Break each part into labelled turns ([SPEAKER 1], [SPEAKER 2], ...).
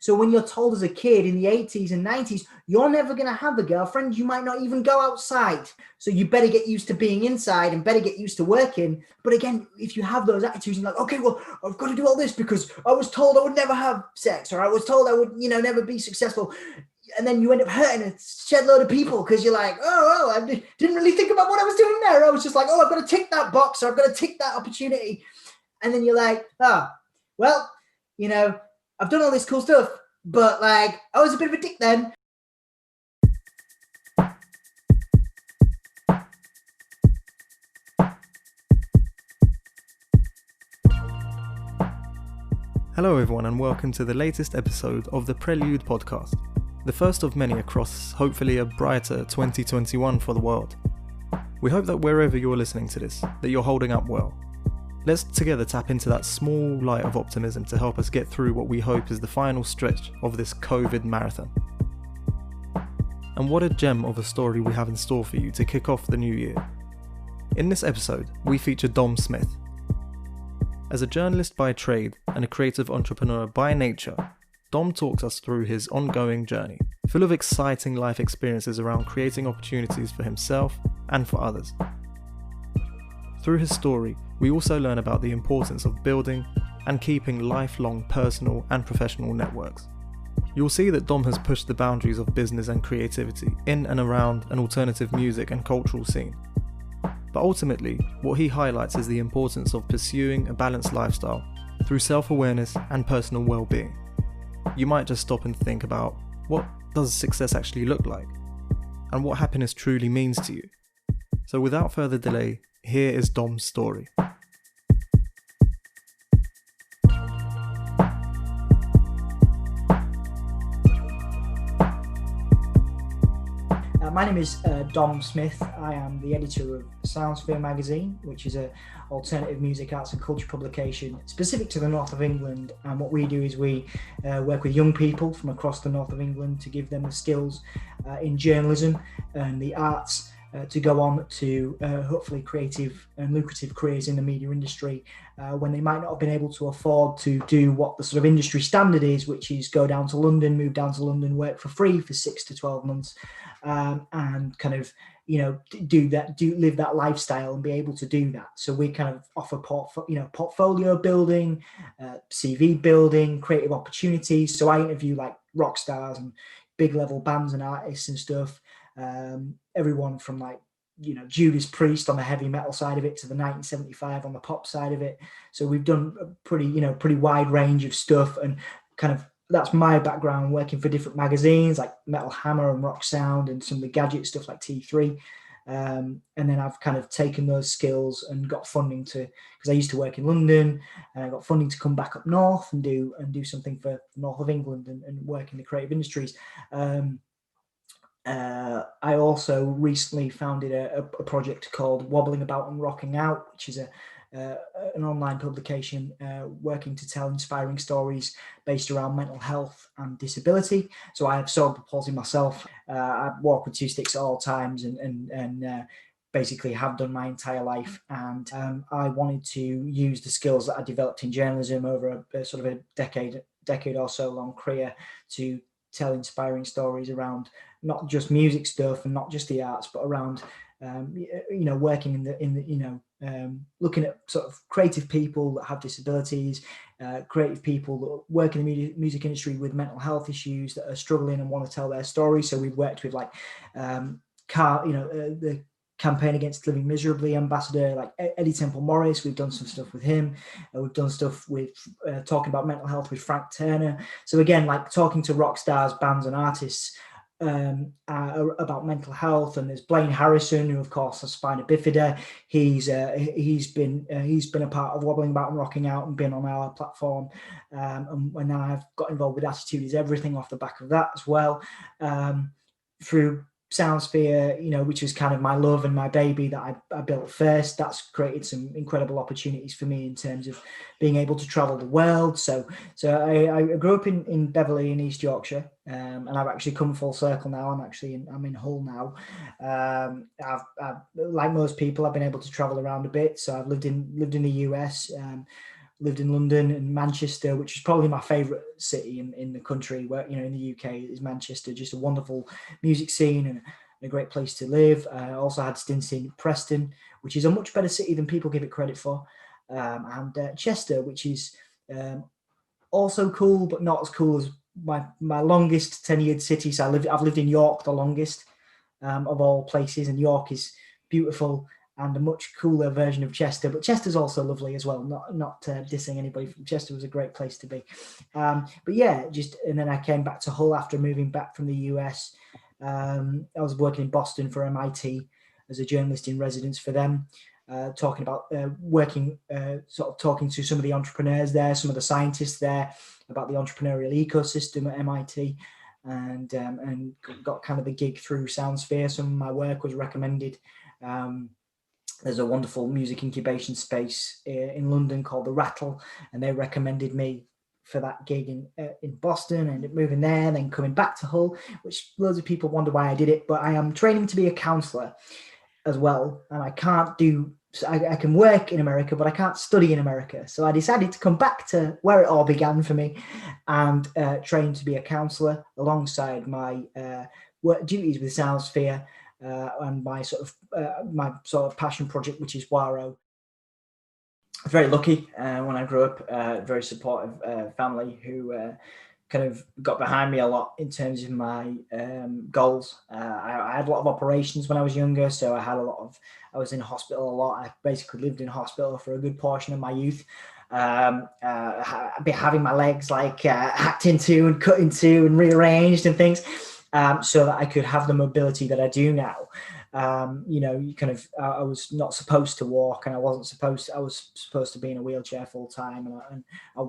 [SPEAKER 1] So when you're told as a kid in the 80s and 90s, you're never going to have a girlfriend, you might not even go outside. So you better get used to being inside and better get used to working. But again, if you have those attitudes, you're like, okay, well, I've got to do all this because I was told I would never have sex, or I was told I would, never be successful. And then you end up hurting a shed load of people because you're like, I didn't really think about what I was doing there. I was just like, I've got to tick that box, or I've got to tick that opportunity. And then you're like, well, I've done all this cool stuff, but like, I was a bit of a dick then.
[SPEAKER 2] Hello everyone, and welcome to the latest episode of the Prelude podcast, the first of many across hopefully a brighter 2021 for the world. We hope that wherever you're listening to this, that you're holding up well. Let's together tap into that small light of optimism to help us get through what we hope is the final stretch of this COVID marathon. And what a gem of a story we have in store for you to kick off the new year. In this episode, we feature Dom Smith. As a journalist by trade and a creative entrepreneur by nature, Dom talks us through his ongoing journey, full of exciting life experiences around creating opportunities for himself and for others. Through his story, we also learn about the importance of building and keeping lifelong personal and professional networks. You'll see that Dom has pushed the boundaries of business and creativity in and around an alternative music and cultural scene. But ultimately, what he highlights is the importance of pursuing a balanced lifestyle through self-awareness and personal well-being. You might just stop and think about, what does success actually look like? And what happiness truly means to you? So without further delay, here is Dom's story.
[SPEAKER 1] My name is Dom Smith. I am the editor of Soundsphere magazine, which is an alternative music, arts and culture publication specific to the north of England. And what we do is we work with young people from across the north of England to give them the skills in journalism and the arts to go on to hopefully creative and lucrative careers in the media industry when they might not have been able to afford to do what the sort of industry standard is, which is go down to London, move down to London, work for free for 6 to 12 months and kind of, live that lifestyle and be able to do that. So we kind of offer portfolio building, CV building, creative opportunities. So I interview like rock stars and big level bands and artists and stuff. Everyone from like, Judas Priest on the heavy metal side of it to the 1975 on the pop side of it. So we've done a pretty wide range of stuff, and kind of that's my background, working for different magazines like Metal Hammer and Rock Sound and some of the gadget stuff like T3. And then I've kind of taken those skills and got funding because I used to work in London, and I got funding to come back up north and do something for the north of England and work in the creative industries. I also recently founded a project called Wobbling About and Rocking Out, which is an online publication working to tell inspiring stories based around mental health and disability. So I have cerebral palsy myself. I walk with 2 sticks at all times and basically have done my entire life. And I wanted to use the skills that I developed in journalism over a sort of a decade or so long career to tell inspiring stories around not just music stuff and not just the arts, but around working looking at sort of creative people that have disabilities, creative people that work in the music industry with mental health issues that are struggling and want to tell their story. So we've worked with like the Campaign Against Living Miserably ambassador like Eddie Temple Morris. We've done some stuff with him. We've done stuff with talking about mental health with Frank Turner. So again, like talking to rock stars, bands and artists about mental health. And there's Blaine Harrison, who of course has spina bifida. He's been a part of Wobbling About and Rocking Out and been on our platform. And when I've got involved with Attitude Is Everything off the back of that as well. Through Soundsphere, which was kind of my love and my baby that I built first. That's created some incredible opportunities for me in terms of being able to travel the world. So I grew up in Beverley in East Yorkshire, and I've actually come full circle now. I'm in Hull now. I've like most people, I've been able to travel around a bit. So I've lived in the US. lived in London and Manchester, which is probably my favourite city in the country, where, in the UK, is Manchester. Just a wonderful music scene and a great place to live. I also had stints in Preston, which is a much better city than people give it credit for, and Chester, which is also cool, but not as cool as my longest tenured city. So I've lived in York the longest of all places, and York is beautiful and a much cooler version of Chester. But Chester's also lovely as well. Not dissing anybody. Chester was a great place to be. But yeah, and then I came back to Hull after moving back from the US. I was working in Boston for MIT as a journalist in residence for them. Talking about talking to some of the entrepreneurs there, some of the scientists there, about the entrepreneurial ecosystem at MIT, and got kind of the gig through Soundsphere. Some of my work was recommended. There's a wonderful music incubation space in London called The Rattle, and they recommended me for that gig in Boston, and moving there and then coming back to Hull, which loads of people wonder why I did it. But I am training to be a counsellor as well, and I can work in America, but I can't study in America. So I decided to come back to where it all began for me and train to be a counsellor alongside my work duties with Soundsphere and my sort of passion project, which is Waro. I was very lucky when I grew up, very supportive family who kind of got behind me a lot in terms of my goals. I had a lot of operations when I was younger, so I was in hospital a lot. I basically lived in hospital for a good portion of my youth. Having my legs hacked into and cut into and rearranged and things, so that I could have the mobility that I do now. I was not supposed to walk, and I was supposed to be in a wheelchair full time, and I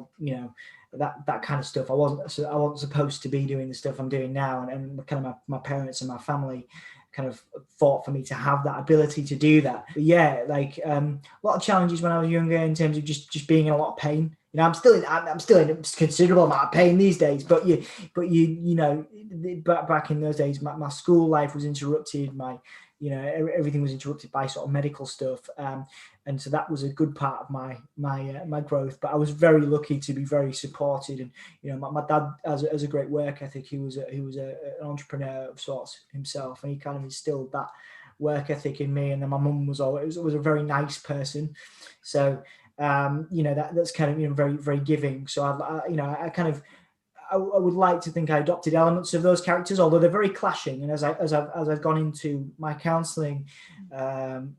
[SPEAKER 1] that kind of stuff. I wasn't supposed to be doing the stuff I'm doing now, and kind of my parents and my family kind of fought for me to have that ability to do that. But yeah, a lot of challenges when I was younger in terms of just being in a lot of pain. I'm still in a considerable amount of pain these days, but back in those days, my school life was interrupted. Everything was interrupted by sort of medical stuff, and so that was a good part of my growth. But I was very lucky to be very supported, and my dad has a great work ethic. He was an entrepreneur of sorts himself, and he kind of instilled that work ethic in me. And then my mum was a very nice person, so that's kind of very, very giving. So I would like to think I adopted elements of those characters, although they're very clashing. And as I've gone into my counselling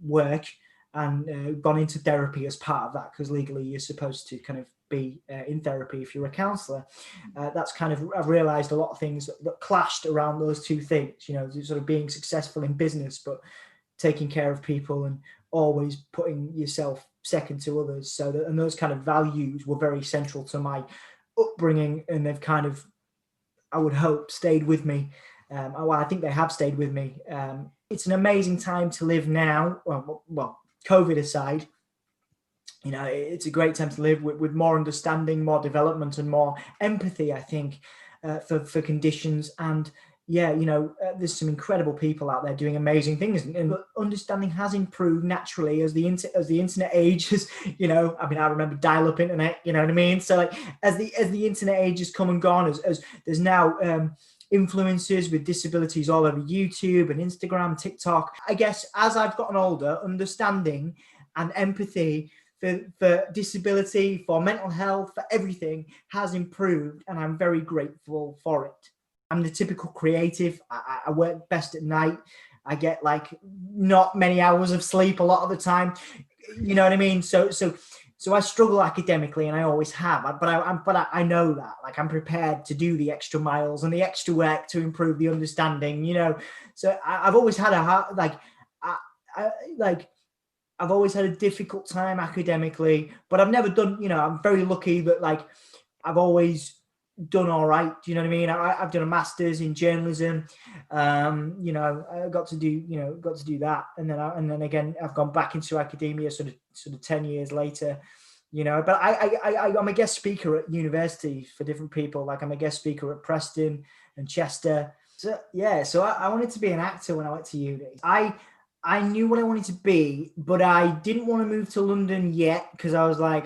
[SPEAKER 1] work and gone into therapy as part of that, because legally you're supposed to kind of be in therapy if you're a counsellor. I've realised a lot of things that clashed around those two things. Sort of being successful in business, but taking care of people and always putting yourself second to others. And those kind of values were very central to my upbringing, and they've kind of, I would hope, stayed with me. I think they have stayed with me. It's an amazing time to live now. Well, COVID aside, it's a great time to live with more understanding, more development, and more empathy, I think, for conditions. And yeah, there's some incredible people out there doing amazing things, and understanding has improved naturally as the internet age has, I remember dial-up internet, you know what I mean? So as the internet age has come and gone, as there's now influencers with disabilities all over YouTube and Instagram, TikTok. I guess as I've gotten older, understanding and empathy for disability, for mental health, for everything has improved, and I'm very grateful for it. I'm the typical creative. I work best at night. I get not many hours of sleep a lot of the time. You know what I mean? So I struggle academically, and I always have. But I know that. I'm prepared to do the extra miles and the extra work to improve the understanding. So I've always had I've always had a difficult time academically, but I've never done. I'm very lucky that I've always done all right. Do you know what I mean? I've done a master's in journalism. I got to do that, and then again I've gone back into academia sort of 10 years later. But I'm a guest speaker at university for different people. I'm a guest speaker at Preston and Chester. So yeah, so I wanted to be an actor when I went to uni. I I knew what I wanted to be, but I didn't want to move to London yet because I was like,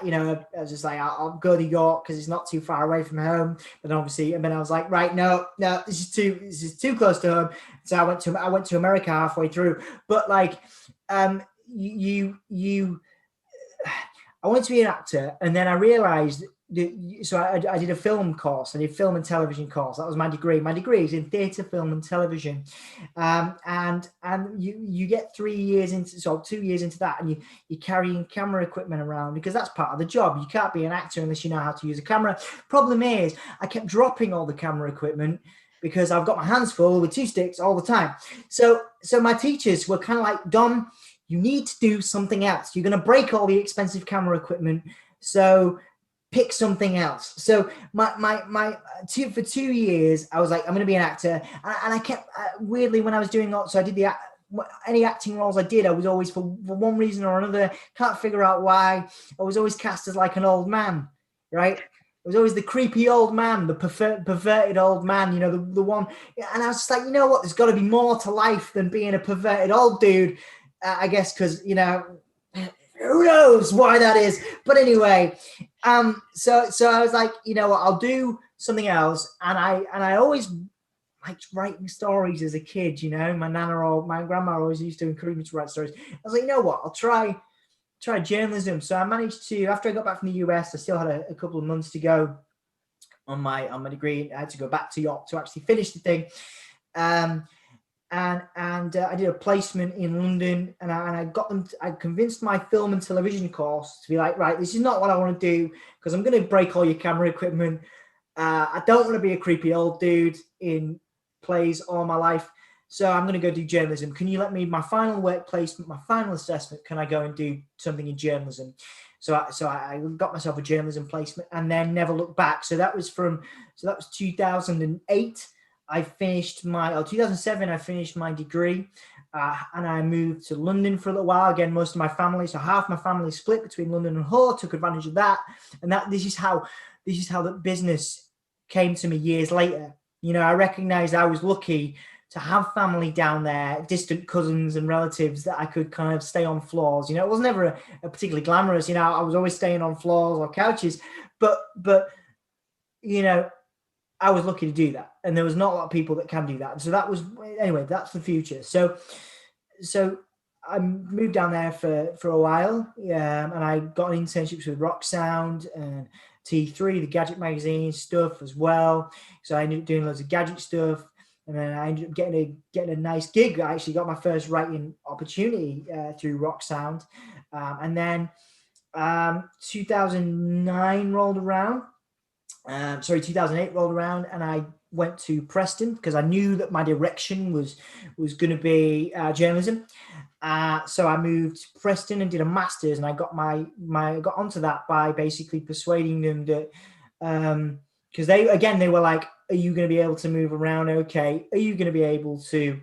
[SPEAKER 1] you know, I was just like, I'll go to York because it's not too far away from home. But obviously, and then I was like, right, no, this is too close to home. So I went to America halfway through. But like, you I wanted to be an actor, and then I realised that. So I did a film course. I did film and television course. That was my degree. My degree is in theatre, film, and television, and you get 3 years into, so 2 years into that, and you're carrying camera equipment around because that's part of the job. You can't be an actor unless you know how to use a camera. Problem is, I kept dropping all the camera equipment because I've got my hands full with 2 sticks all the time. So my teachers were kind of like, Dom, you need to do something else. You're going to break all the expensive camera equipment. So pick something else. So for 2 years, I was like, I'm going to be an actor. And I kept, weirdly, when I was doing so I did any acting roles I did, I was always, for one reason or another, can't figure out why, I was always cast as like an old man, right? It was always the creepy old man, the perverted old man, you know, the one. And I was just like, you know what? There's got to be more to life than being a perverted old dude. I guess because, you know, who knows why that is. But anyway, so I was like, you know what, I'll do something else. And I always liked writing stories as a kid, you know. My nana or my grandma always used to encourage me to write stories. I was like, you know what, I'll try journalism. So I managed to, after I got back from the US, I still had a couple of months to go on my degree. I had to go back to York to actually finish the thing. And I did a placement in London, and I got them. I convinced my film and television course to be like, right, this is not what I want to do because I'm going to break all your camera equipment. I don't want to be a creepy old dude in plays all my life, so I'm going to go do journalism. Can you let me, my final work placement, my final assessment, can I go and do something in journalism? So I got myself a journalism placement and then never looked back. So that was 2008. I finished 2007, I finished my degree, and I moved to London for a little while. Again, most of my family, so half my family split between London and Hull, took advantage of that. And this is how the business came to me years later. You know, I recognized I was lucky to have family down there, distant cousins and relatives that I could kind of stay on floors. You know, it was never a particularly glamorous, you know, I was always staying on floors or couches, but, you know, I was lucky to do that. And there was not a lot of people that can do that. So that was, anyway, that's the future. So I moved down there for a while. And I got internships with Rock Sound and T3, the gadget magazine stuff as well. So I ended up doing loads of gadget stuff. And then I ended up getting a nice gig. I actually got my first writing opportunity through Rock Sound. And then 2009 rolled around. 2008 rolled around, and I went to Preston because I knew that my direction was going to be journalism. So I moved to Preston and did a master's, and I got got onto that by basically persuading them that because they were like, are you going to be able to move around? Okay, are you going to be able to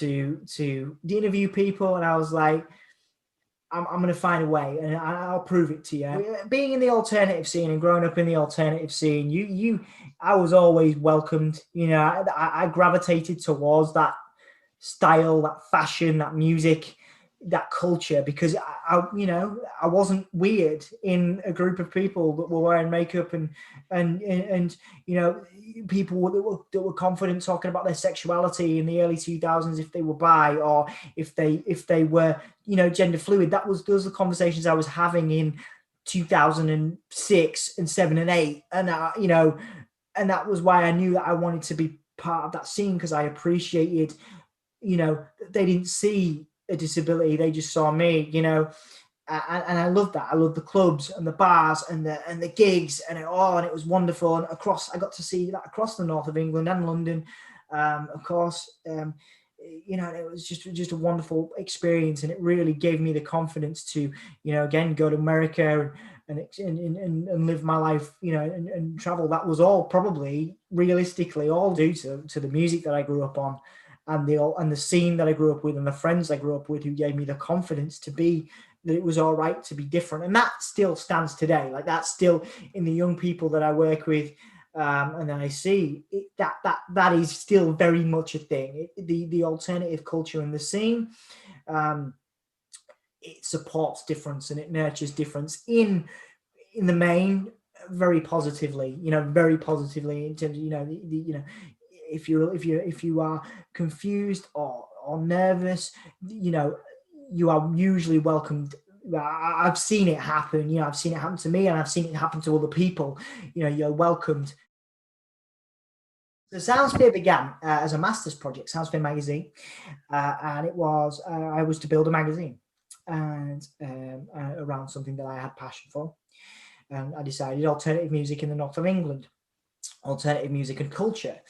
[SPEAKER 1] interview people? And I was like, I'm going to find a way, and I'll prove it to you. Being in the alternative scene and growing up in the alternative scene, I was always welcomed. You know, I gravitated towards that style, that fashion, that music, that culture, because I wasn't weird in a group of people that were wearing makeup and you know, people that were confident talking about their sexuality in the early 2000s, if they were bi or if they were, you know, gender fluid. Those are the conversations I was having in 2006 and 7 and 8, and you know, and that was why I knew that I wanted to be part of that scene, because I appreciated, you know, they didn't see a disability, they just saw me, you know. And I loved that. I loved the clubs and the bars and the gigs and it all, and it was wonderful. And I got to see that across the north of England and London, of course. You know, it was just a wonderful experience, and it really gave me the confidence to, you know, again, go to America and live my life, you know, and travel. That was all probably realistically all due to the music that I grew up on, and the scene that I grew up with, and the friends I grew up with who gave me the confidence to be, that it was all right to be different. And that still stands today. Like, that's still in the young people that I work with. And then I see that is still very much a thing. The alternative culture in the scene, it supports difference and it nurtures difference in the main very positively. Very positively in terms of if you are confused or nervous, you are usually welcomed. I've seen it happen. I've seen it happen to me, and I've seen it happen to other people. You're welcomed. The Soundsphere began as a master's project, Soundsphere magazine, and it was I was to build a magazine, and around something that I had passion for, and I decided alternative music in the north of England, alternative music and culture.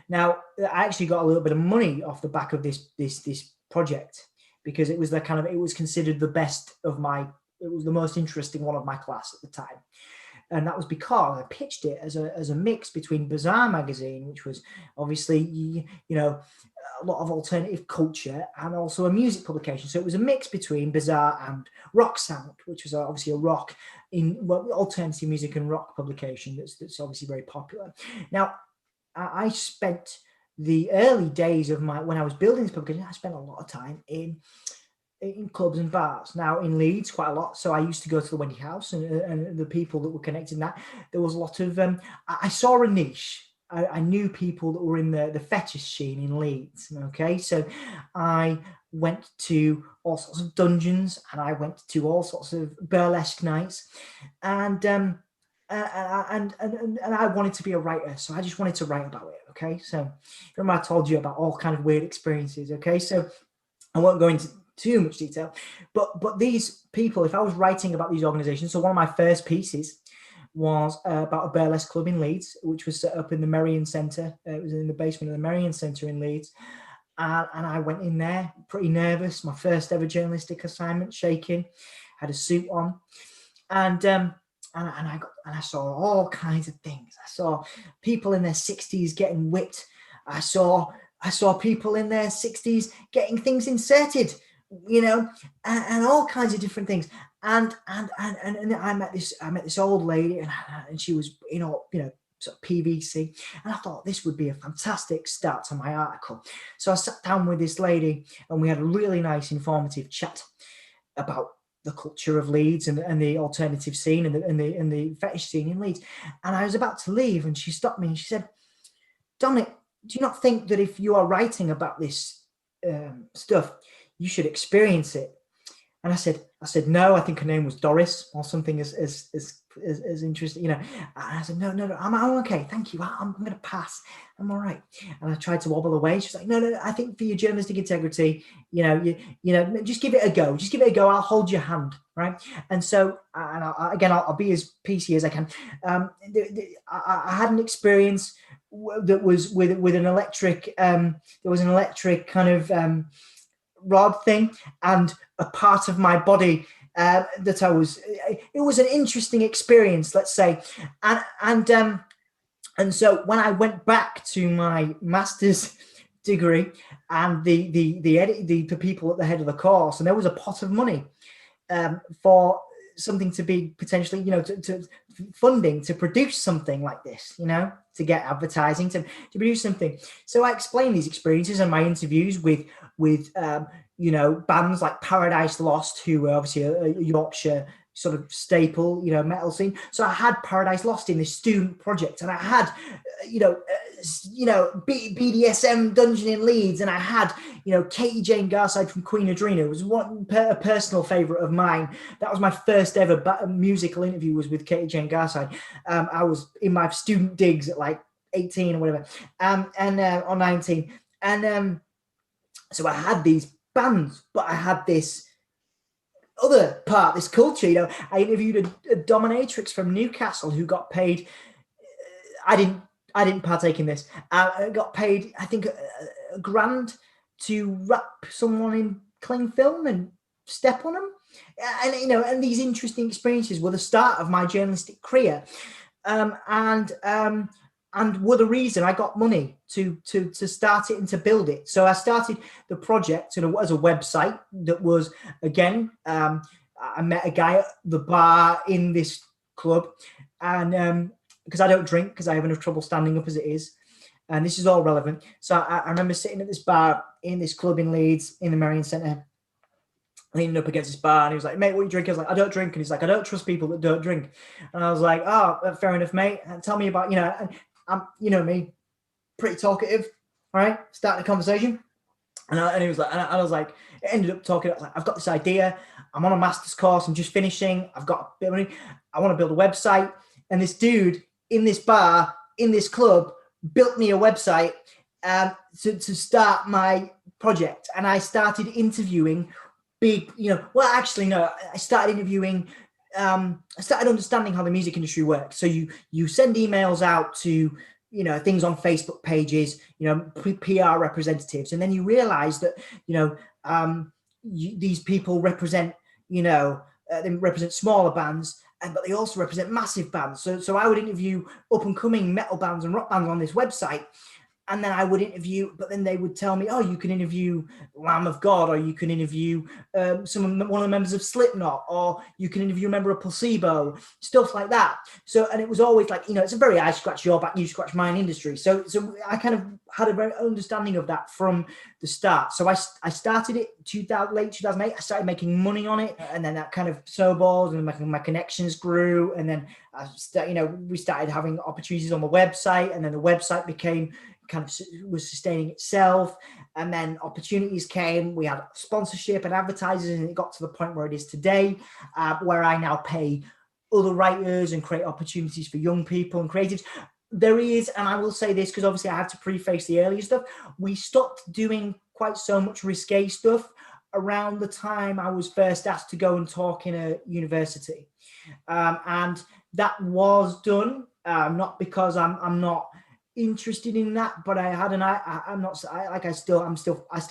[SPEAKER 1] Now, I actually got a little bit of money off the back of this project, because it was it was considered the best of it was the most interesting one of my class at the time. And that was because I pitched it as a mix between Bazaar magazine, which was obviously, a lot of alternative culture, and also a music publication. So it was a mix between Bazaar and Rock Sound, which was obviously a alternative music and rock publication that's obviously very popular. Now, I spent the early days of when I was building this publication, I spent a lot of time in clubs and bars. Now in Leeds, quite a lot. So I used to go to the Wendy House, and the people that were connected in that, there was a lot of, I saw a niche. I knew people that were in the fetish scene in Leeds. Okay. So I went to all sorts of dungeons, and I went to all sorts of burlesque nights, and I wanted to be a writer. So I just wanted to write about it. Okay. So remember I told you about all kind of weird experiences. Okay. So I won't go into too much detail, but these people, if I was writing about these organizations, so one of my first pieces was about a burlesque club in Leeds, which was set up in the Merrion Centre. It was in the basement of the Merrion Centre in Leeds. And I went in there pretty nervous, my first ever journalistic assignment, shaking, had a suit on. And I saw all kinds of things. I saw people in their 60s getting whipped. I saw people in their 60s getting things inserted, and all kinds of different things. And I met this old lady, and she was sort of PVC, and I thought this would be a fantastic start to my article. So I sat down with this lady, and we had a really nice informative chat about the culture of Leeds and the alternative scene and the fetish scene in Leeds. And I was about to leave, and she stopped me and she said, "Dominic, do you not think that if you are writing about this stuff, you should experience it?" And I said, no, I think her name was Doris or something as interesting, And I said, no, I'm okay, thank you. I'm going to pass. I'm all right. And I tried to wobble away. She's like, no, I think for your journalistic integrity, just give it a go. Just give it a go. I'll hold your hand, right? And so, I'll be as PC as I can. I had an experience that was with an electric. There was an electric kind of rod thing, and a part of my body that I was. It was an interesting experience, let's say, and so when I went back to my master's degree, and the people at the head of the course, and there was a pot of money for something to be potentially, to funding to produce something like this, to get advertising, to produce something. So I explained these experiences in my interviews with bands like Paradise Lost, who were obviously a Yorkshire sort of staple, metal scene. So I had Paradise Lost in this student project, and I had, BDSM Dungeon in Leeds, and I had, Katie Jane Garside from Queen Adrena. It was a personal favourite of mine. That was my first ever musical interview, was with Katie Jane Garside. I was in my student digs at like 18 or whatever, or 19, and so I had these bands, but I had this other part, this culture. I interviewed a dominatrix from Newcastle who got paid. I didn't partake in this. I got paid, I think, a grand to wrap someone in cling film and step on them. And these interesting experiences were the start of my journalistic career, and were the reason I got money to start it and to build it. So I started the project as a website that was, again, I met a guy at the bar in this club, and because I don't drink because I have enough trouble standing up as it is. And this is all relevant. So I remember sitting at this bar in this club in Leeds in the Marion Centre, leaning up against this bar, and he was like, "Mate, what are you drinking?" I was like, "I don't drink." And he's like, "I don't trust people that don't drink." And I was like, "Oh, fair enough, mate. And tell me about, and I'm, me, pretty talkative, all right? Starting a conversation." And he was like, and I was like, it ended up talking. I was like, "I've got this idea. I'm on a master's course. I'm just finishing. I've got a bit of money. I want to build a website." And this dude in this bar, in this club, built me a website to start my project. And I started interviewing big, actually, no, I started interviewing, I started understanding how the music industry works. So you send emails out to, things on Facebook pages, PR representatives, and then you realize that, these people represent, they represent smaller bands, but they also represent massive bands. So I would interview up and coming metal bands and rock bands on this website. And then I would interview, but then they would tell me, "Oh, you can interview Lamb of God, or you can interview one of the members of Slipknot, or you can interview a member of Placebo," stuff like that. So, and it was always like, it's a very I scratch your back, you scratch mine industry. So I kind of had a very understanding of that from the start. So I started it late 2008. I started making money on it, and then that kind of snowballed, and my connections grew, and then we started having opportunities on the website, and then the website became was sustaining itself, and then opportunities came. We had sponsorship and advertisers, and it got to the point where it is today, where I now pay other writers and create opportunities for young people and creatives. There is, and I will say this because obviously I had to preface the earlier stuff, we stopped doing quite so much risque stuff around the time I was first asked to go and talk in a university, and that was done, not because I'm not interested in that, but I still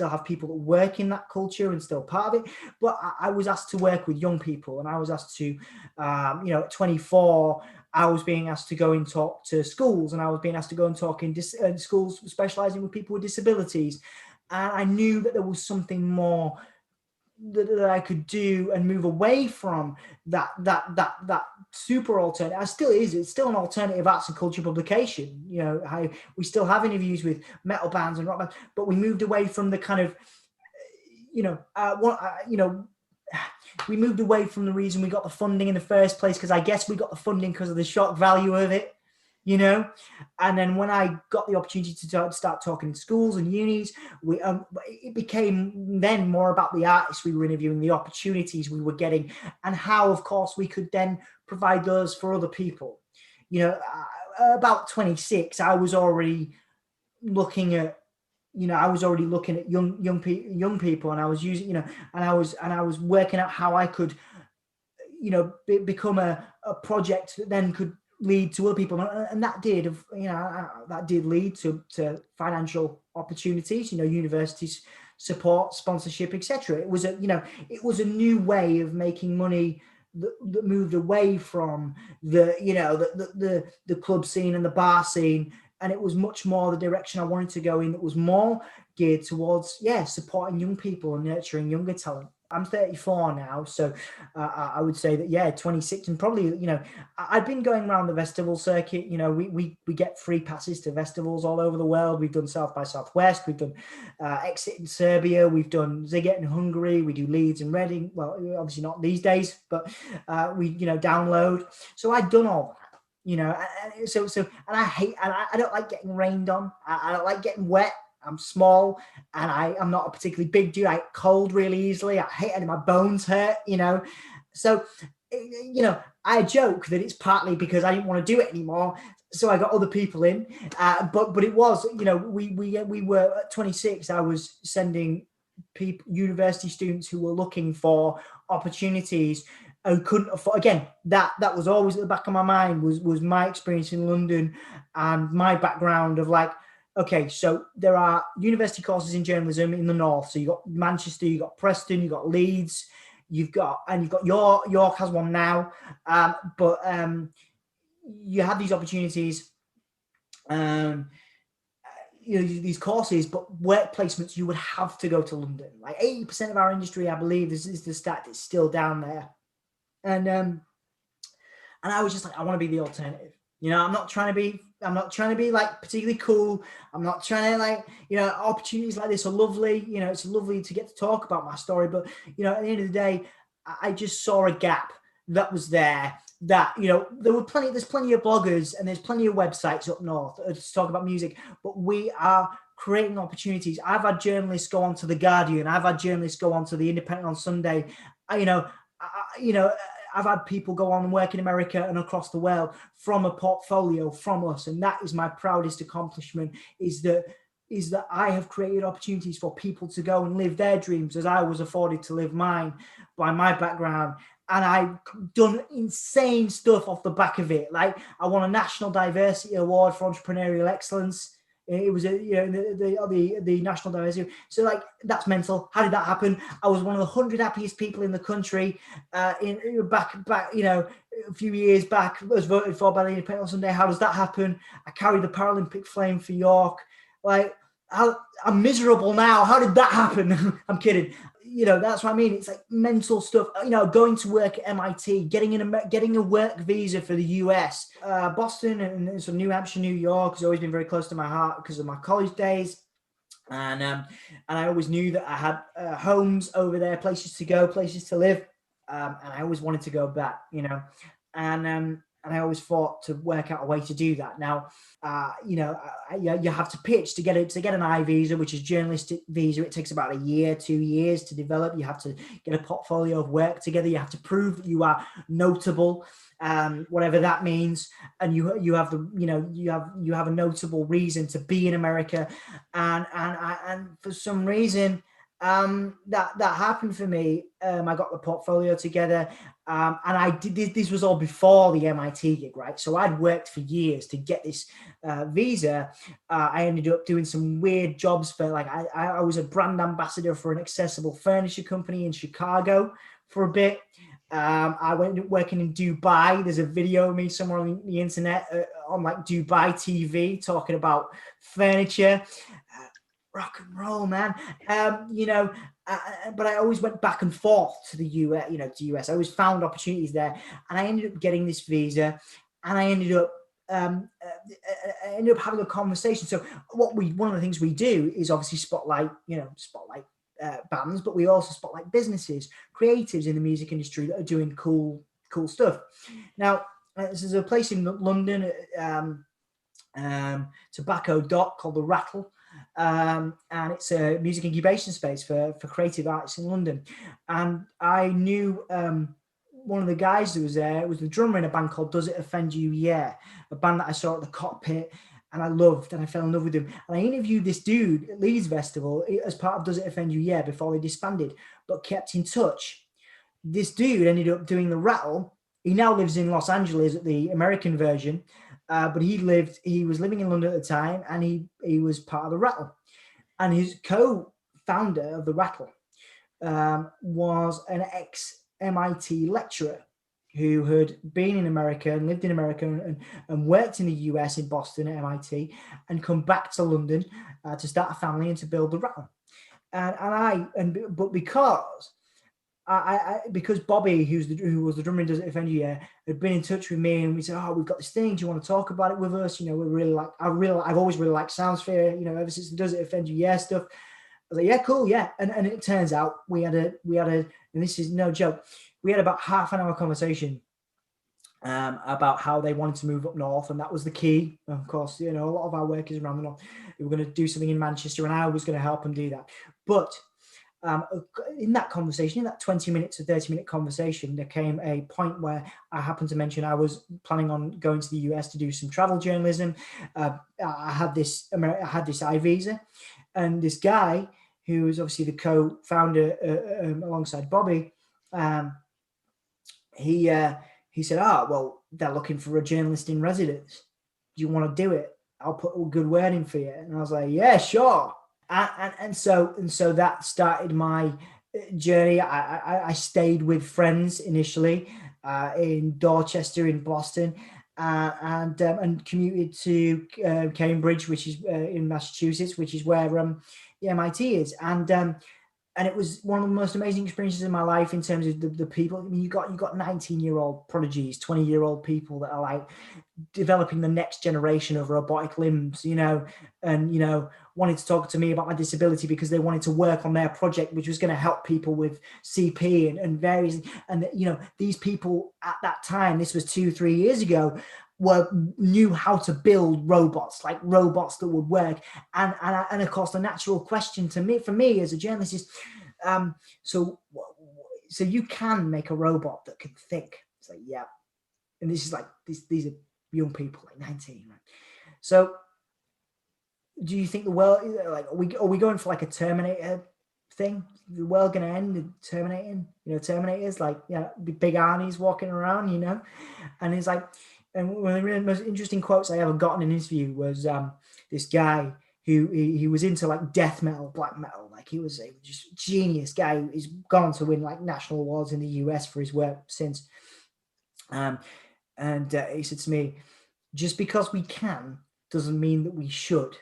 [SPEAKER 1] have people that work in that culture and still part of it. But I was asked to work with young people, and I was asked to, at 24, I was being asked to go and talk to schools, and I was being asked to go and talk in schools specializing with people with disabilities. And I knew that there was something more that I could do and move away from that super alternative. It's still an alternative arts and culture publication. We still have interviews with metal bands and rock bands, but we moved away from the kind of, we moved away from the reason we got the funding in the first place, because I guess we got the funding because of the shock value of it. And then when I got the opportunity to start talking in schools and unis, it became then more about the artists we were interviewing, the opportunities we were getting, and how, of course, we could then provide those for other people. About 26, I was already looking at, young people, and I was using, and I was working out how I could, become a project that then could lead to other people, and that did lead to financial opportunities, universities support, sponsorship, etc. It was a new way of making money that moved away from the club scene and the bar scene, and it was much more the direction I wanted to go in, that was more geared towards supporting young people and nurturing younger talent. I'm 34 now, so I would say that 26, and probably I've been going around the festival circuit. We get free passes to festivals all over the world. We've done South by Southwest, we've done Exit in Serbia, we've done Ziget in Hungary, we do Leeds and Reading. Well, obviously not these days, but we download. So I've done all that, so and I don't like getting rained on. I don't like getting wet. I'm small, and I'm not a particularly big dude. I get cold really easily. I hate it, and my bones hurt, So, I joke that it's partly because I didn't want to do it anymore, so I got other people in. But it was, we were at 26. I was sending university students who were looking for opportunities who couldn't afford. Again, that was always at the back of my mind, was my experience in London and my background of like, okay, so there are university courses in journalism in the north. So you got Manchester, you got Preston, you got Leeds, you've got York has one now, but you have these opportunities, these courses, but work placements, you would have to go to London. Like 80% of our industry, I believe, is the stat that's still down there, and I was just like, I want to be the alternative. You know, I'm not trying to be like particularly cool. I'm not trying to like, opportunities like this are lovely. You know, it's lovely to get to talk about my story. But, at the end of the day, I just saw a gap that was there, that, there's plenty of bloggers and there's plenty of websites up north to talk about music, but we are creating opportunities. I've had journalists go on to The Guardian. I've had journalists go on to The Independent on Sunday. I've had people go on and work in America and across the world from a portfolio from us. And that is my proudest accomplishment, is that I have created opportunities for people to go and live their dreams as I was afforded to live mine by my background. And I've done insane stuff off the back of it. Like, I won a National Diversity Award for Entrepreneurial Excellence. It was the National Diversity. So, like, that's mental. How did that happen? I was one of the 100 happiest people in the country back a few years back. I was voted for by the Independent on Sunday. How does that happen? I carried the Paralympic flame for York. Like, I'm miserable now. How did that happen? I'm kidding. That's what I mean. It's like mental stuff. Going to work at MIT, getting a work visa for the US, Boston and so New Hampshire, New York has always been very close to my heart because of my college days. And I always knew that I had homes over there, places to go, places to live. And I always wanted to go back, and I always thought to work out a way to do that. Now, you have to pitch to get an I visa, which is journalistic visa. It takes about 2 years to develop. You have to get a portfolio of work together. You have to prove that you are notable, whatever that means, and you have a notable reason to be in America, and for some reason. That happened for me. I got the portfolio together, and I did. This was all before the MIT gig, right? So I'd worked for years to get this visa. I ended up doing some weird jobs for, like, I was a brand ambassador for an accessible furniture company in Chicago for a bit. I went working in Dubai. There's a video of me somewhere on the internet on like Dubai TV talking about furniture. Rock and roll, man. But I always went back and forth to the US. I always found opportunities there, and I ended up getting this visa, and I ended up having a conversation. So one of the things we do is obviously spotlight bands, but we also spotlight businesses, creatives in the music industry that are doing cool stuff. Now, there's a place in London, Tobacco Dock, called The Rattle. And it's a music incubation space for creative artists in London. And I knew one of the guys who was there was the drummer in a band called Does It Offend You? Yeah, a band that I saw at the Cockpit, and I loved, and I fell in love with him. And I interviewed this dude at Leeds Festival as part of Does It Offend You? Yeah, before they disbanded, but kept in touch. This dude ended up doing the Rattle. He now lives in Los Angeles at the American version. But he was living in London at the time, and he was part of the Rattle. And his co-founder of the Rattle was an ex-MIT lecturer who had been in America and lived in America and worked in the US in Boston at MIT, and come back to London to start a family and to build the Rattle. But because Bobby, who was the drummer in Does It Offend You? Yeah, had been in touch with me, and we said, "Oh, we've got this thing. Do you want to talk about it with us?" I've always really liked Soundsphere. Ever since the Does It Offend You? Yeah stuff. I was like, "Yeah, cool, yeah." And it turns out we had a, and this is no joke, we had about half an hour conversation about how they wanted to move up north, and that was the key. Of course, a lot of our work is around the north. We were going to do something in Manchester, and I was going to help them do that, but. In that conversation, in that 20-minute to 30-minute conversation, there came a point where I happened to mention I was planning on going to the US to do some travel journalism. I had this I visa, and this guy who was obviously the co-founder alongside Bobby, he said, well, they're looking for a journalist in residence. Do you want to do it? I'll put a good word in for you. And I was like, yeah, sure. And so that started my journey. I stayed with friends initially in Dorchester, in Boston, and commuted to Cambridge, which is in Massachusetts, which is where the MIT is. And and it was one of the most amazing experiences in my life in terms of the people. I mean, you got 19-year-old prodigies, 20-year-old people that are like developing the next generation of robotic limbs, and wanted to talk to me about my disability because they wanted to work on their project, which was going to help people with CP and various, and these people at that time, this was 2-3 years ago, knew how to build robots, like robots that would work. And of course, the natural question for me as a journalist is, so you can make a robot that can think. It's like, yeah. And this is like, these are young people, like 19, right? So do you think the world, like, are we going for like a Terminator thing? The world going to end in terminating? Terminators, like, big Arnie's walking around, and it's like, and one of the most interesting quotes I ever got in an interview was this guy who he was into like death metal, black metal. Like, he was a just genius guy. He's gone to win like national awards in the US for his work since. And he said to me, just because we can doesn't mean that we should.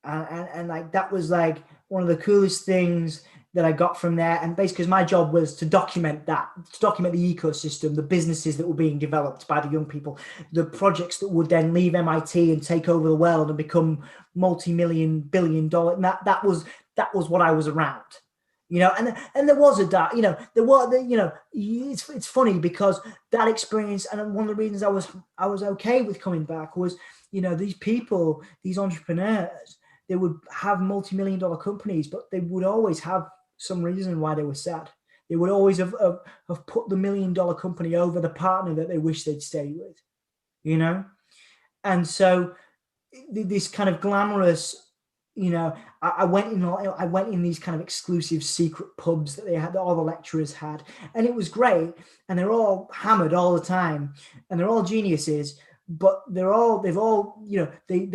[SPEAKER 1] And like, that was like one of the coolest things that I got from there. And basically, my job was to document the ecosystem, the businesses that were being developed by the young people, the projects that would then leave MIT and take over the world and become multi-million, billion-dollar. And that was what I was around, and there was a dark, it's funny because that experience, and one of the reasons I was okay with coming back was, these people, these entrepreneurs, they would have multi-million-dollar companies, but they would always have some reason why they were sad. They would always have put the $1 million company over the partner that they wish they'd stay with, And so this kind of glamorous, I went in these kind of exclusive secret pubs that that all the lecturers had, and it was great. And they're all hammered all the time, and they're all geniuses, but they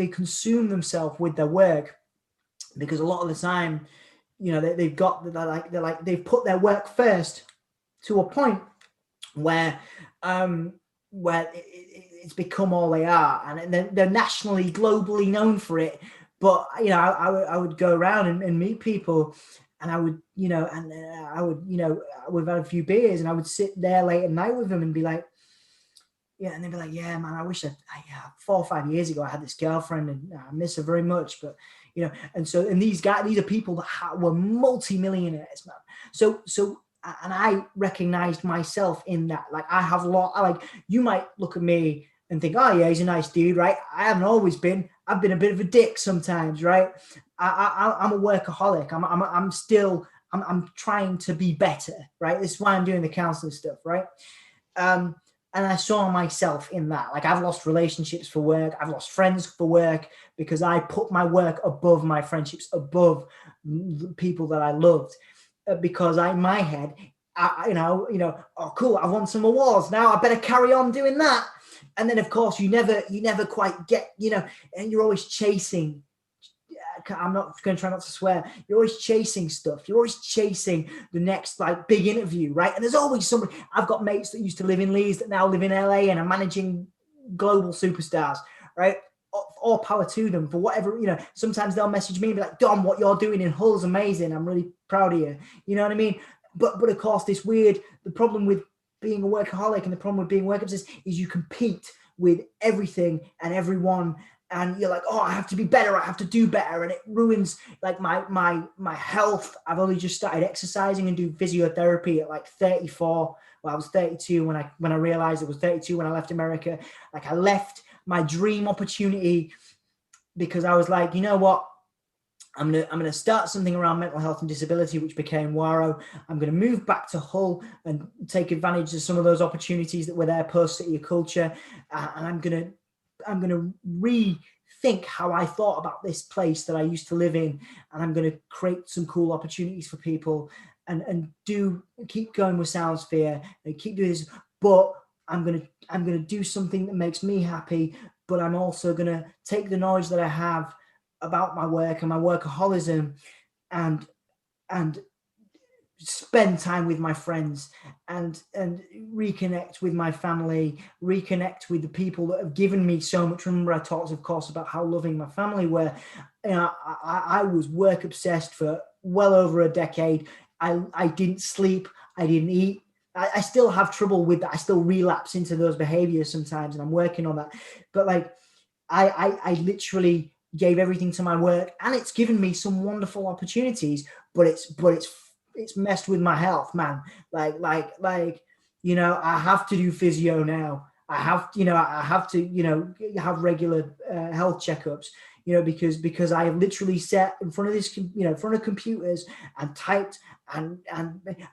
[SPEAKER 1] consume themselves with their work, because a lot of the time, they've put their work first to a point where it's become all they are, and they're nationally, globally known for it. But I would go around and meet people, and I would, we've had a few beers, and I would sit there late at night with them and be like, and they'd be like, yeah, man, I wish 4 or 5 years ago I had this girlfriend, and I miss her very much, but and these guys, these are people that were multi-millionaires, man. So and I recognized myself in that. Like, I have you might look at me and think, oh yeah, he's a nice dude, right? I haven't always been. I've been a bit of a dick sometimes, right? I'm a workaholic. I'm trying to be better, right? This is why I'm doing the counseling stuff, right? And I saw myself in that. Like, I've lost relationships for work. I've lost friends for work because I put my work above my friendships, above the people that I loved. Because in my head, oh cool, I've won some awards. Now I better carry on doing that. And then, of course, you never quite get, and you're always chasing. I'm not going to try not to swear. You're always chasing stuff. You're always chasing the next like big interview, right? And there's always somebody. I've got mates that used to live in Leeds that now live in LA and are managing global superstars, right? All power to them for whatever, sometimes they'll message me and be like, Dom, what you're doing in Hull's amazing. I'm really proud of you. You know what I mean? But of course, the problem with being a workaholic and the problem with being work obsessed is you compete with everything and everyone. And you're like, oh, I have to be better. I have to do better. And it ruins like my health. I've only just started exercising and do physiotherapy at like 34. Well, I was 32 when I realized it was 32 when I left America. Like, I left my dream opportunity because I was like, you know what? I'm gonna start something around mental health and disability, which became Waro. I'm gonna move back to Hull and take advantage of some of those opportunities that were there post City of Culture, and I'm gonna rethink how I thought about this place that I used to live in, and I'm gonna create some cool opportunities for people, and keep going with Soundsphere and keep doing this. But I'm gonna do something that makes me happy. But I'm also gonna take the knowledge that I have about my work and my workaholism and spend time with my friends and reconnect with my family, reconnect with the people that have given me so much. Remember, I talked, of course, about how loving my family were. I was work obsessed for well over a decade. I didn't sleep. I didn't eat. I still have trouble with that. I still relapse into those behaviors sometimes, and I'm working on that. But like, I literally gave everything to my work, and it's given me some wonderful opportunities, but it's messed with my health, man. Like, I have to do physio now. I have to have regular health checkups, because I literally sat in front of this, in front of computers and typed, and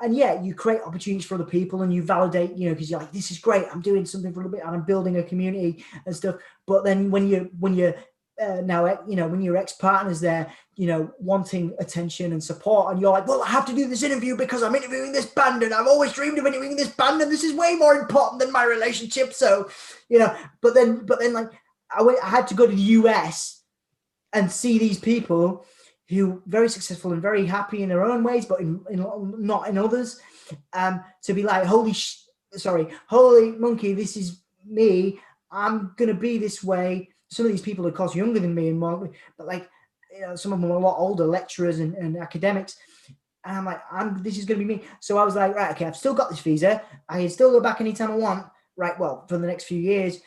[SPEAKER 1] yeah, you create opportunities for other people, and you validate, because you're like, this is great, I'm doing something for a little bit, and I'm building a community and stuff. But then when you're now, when your ex-partner's there, wanting attention and support, and you're like, well, I have to do this interview because I'm interviewing this band, and I've always dreamed of interviewing this band, and this is way more important than my relationship. So, but then like, I had to go to the US and see these people who very successful and very happy in their own ways, but not in others. To be like, holy monkey, this is me. I'm gonna be this way. Some of these people are, of course, younger than me and more, but like, some of them are a lot older, lecturers and academics. And I'm like, this is gonna be me. So I was like, right, okay, I've still got this visa. I can still go back anytime I want. Right, well, for the next few years.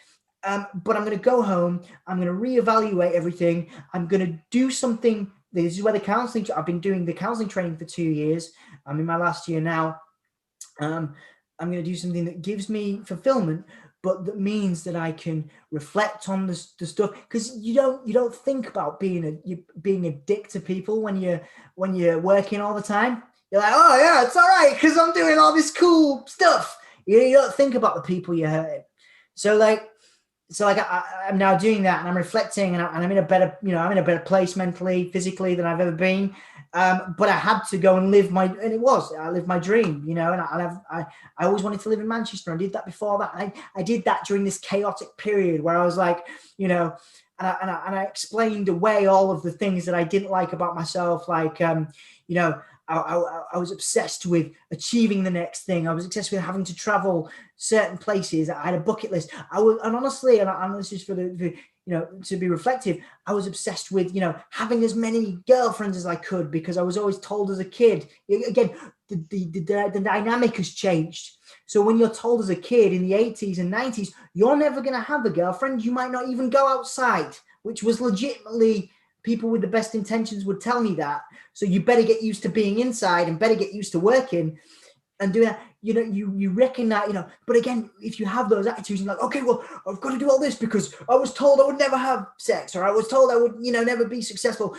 [SPEAKER 1] But I'm going to go home. I'm going to reevaluate everything. I'm going to do something. This is where I've been doing the counseling training for 2 years. I'm in my last year now. I'm going to do something that gives me fulfillment, but that means that I can reflect on the stuff, because you don't think about being a dick to people when you're working all the time. You're like, oh yeah, it's all right because I'm doing all this cool stuff. You don't think about the people you're hurting. So I'm now doing that, and I'm reflecting, and I'm in a better place mentally, physically than I've ever been. But I had to go and I lived my dream, and I always wanted to live in Manchester. I did that before that. I did that during this chaotic period where I was like, and I explained away all of the things that I didn't like about myself, like, I was obsessed with achieving the next thing. I was obsessed with having to travel certain places. I had a bucket list. And honestly, and this is to be reflective, I was obsessed with, having as many girlfriends as I could, because I was always told as a kid, again, the dynamic has changed. So when you're told as a kid in the 80s and 90s, you're never going to have a girlfriend. You might not even go outside, which was legitimately, people with the best intentions would tell me that. So you better get used to being inside and better get used to working and doing that. You recognize, but again, if you have those attitudes, you're like, okay, well, I've got to do all this because I was told I would never have sex, or I was told I would, never be successful.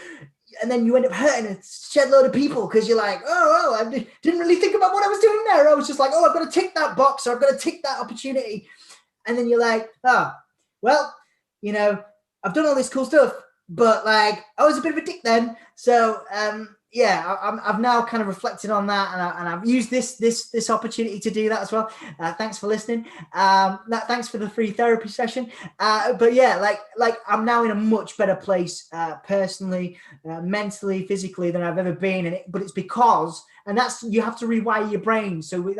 [SPEAKER 1] And then you end up hurting a shed load of people because you're like, oh, I didn't really think about what I was doing there. I was just like, oh, I've got to tick that box, or I've got to tick that opportunity. And then you're like, oh, well, I've done all this cool stuff, but like, I was a bit of a dick then. So, I've now kind of reflected on that, and I've used this opportunity to do that as well. Thanks for listening. Thanks for the free therapy session. But yeah, like I'm now in a much better place, personally, mentally, physically than I've ever been. But it's because, and that's, you have to rewire your brain. So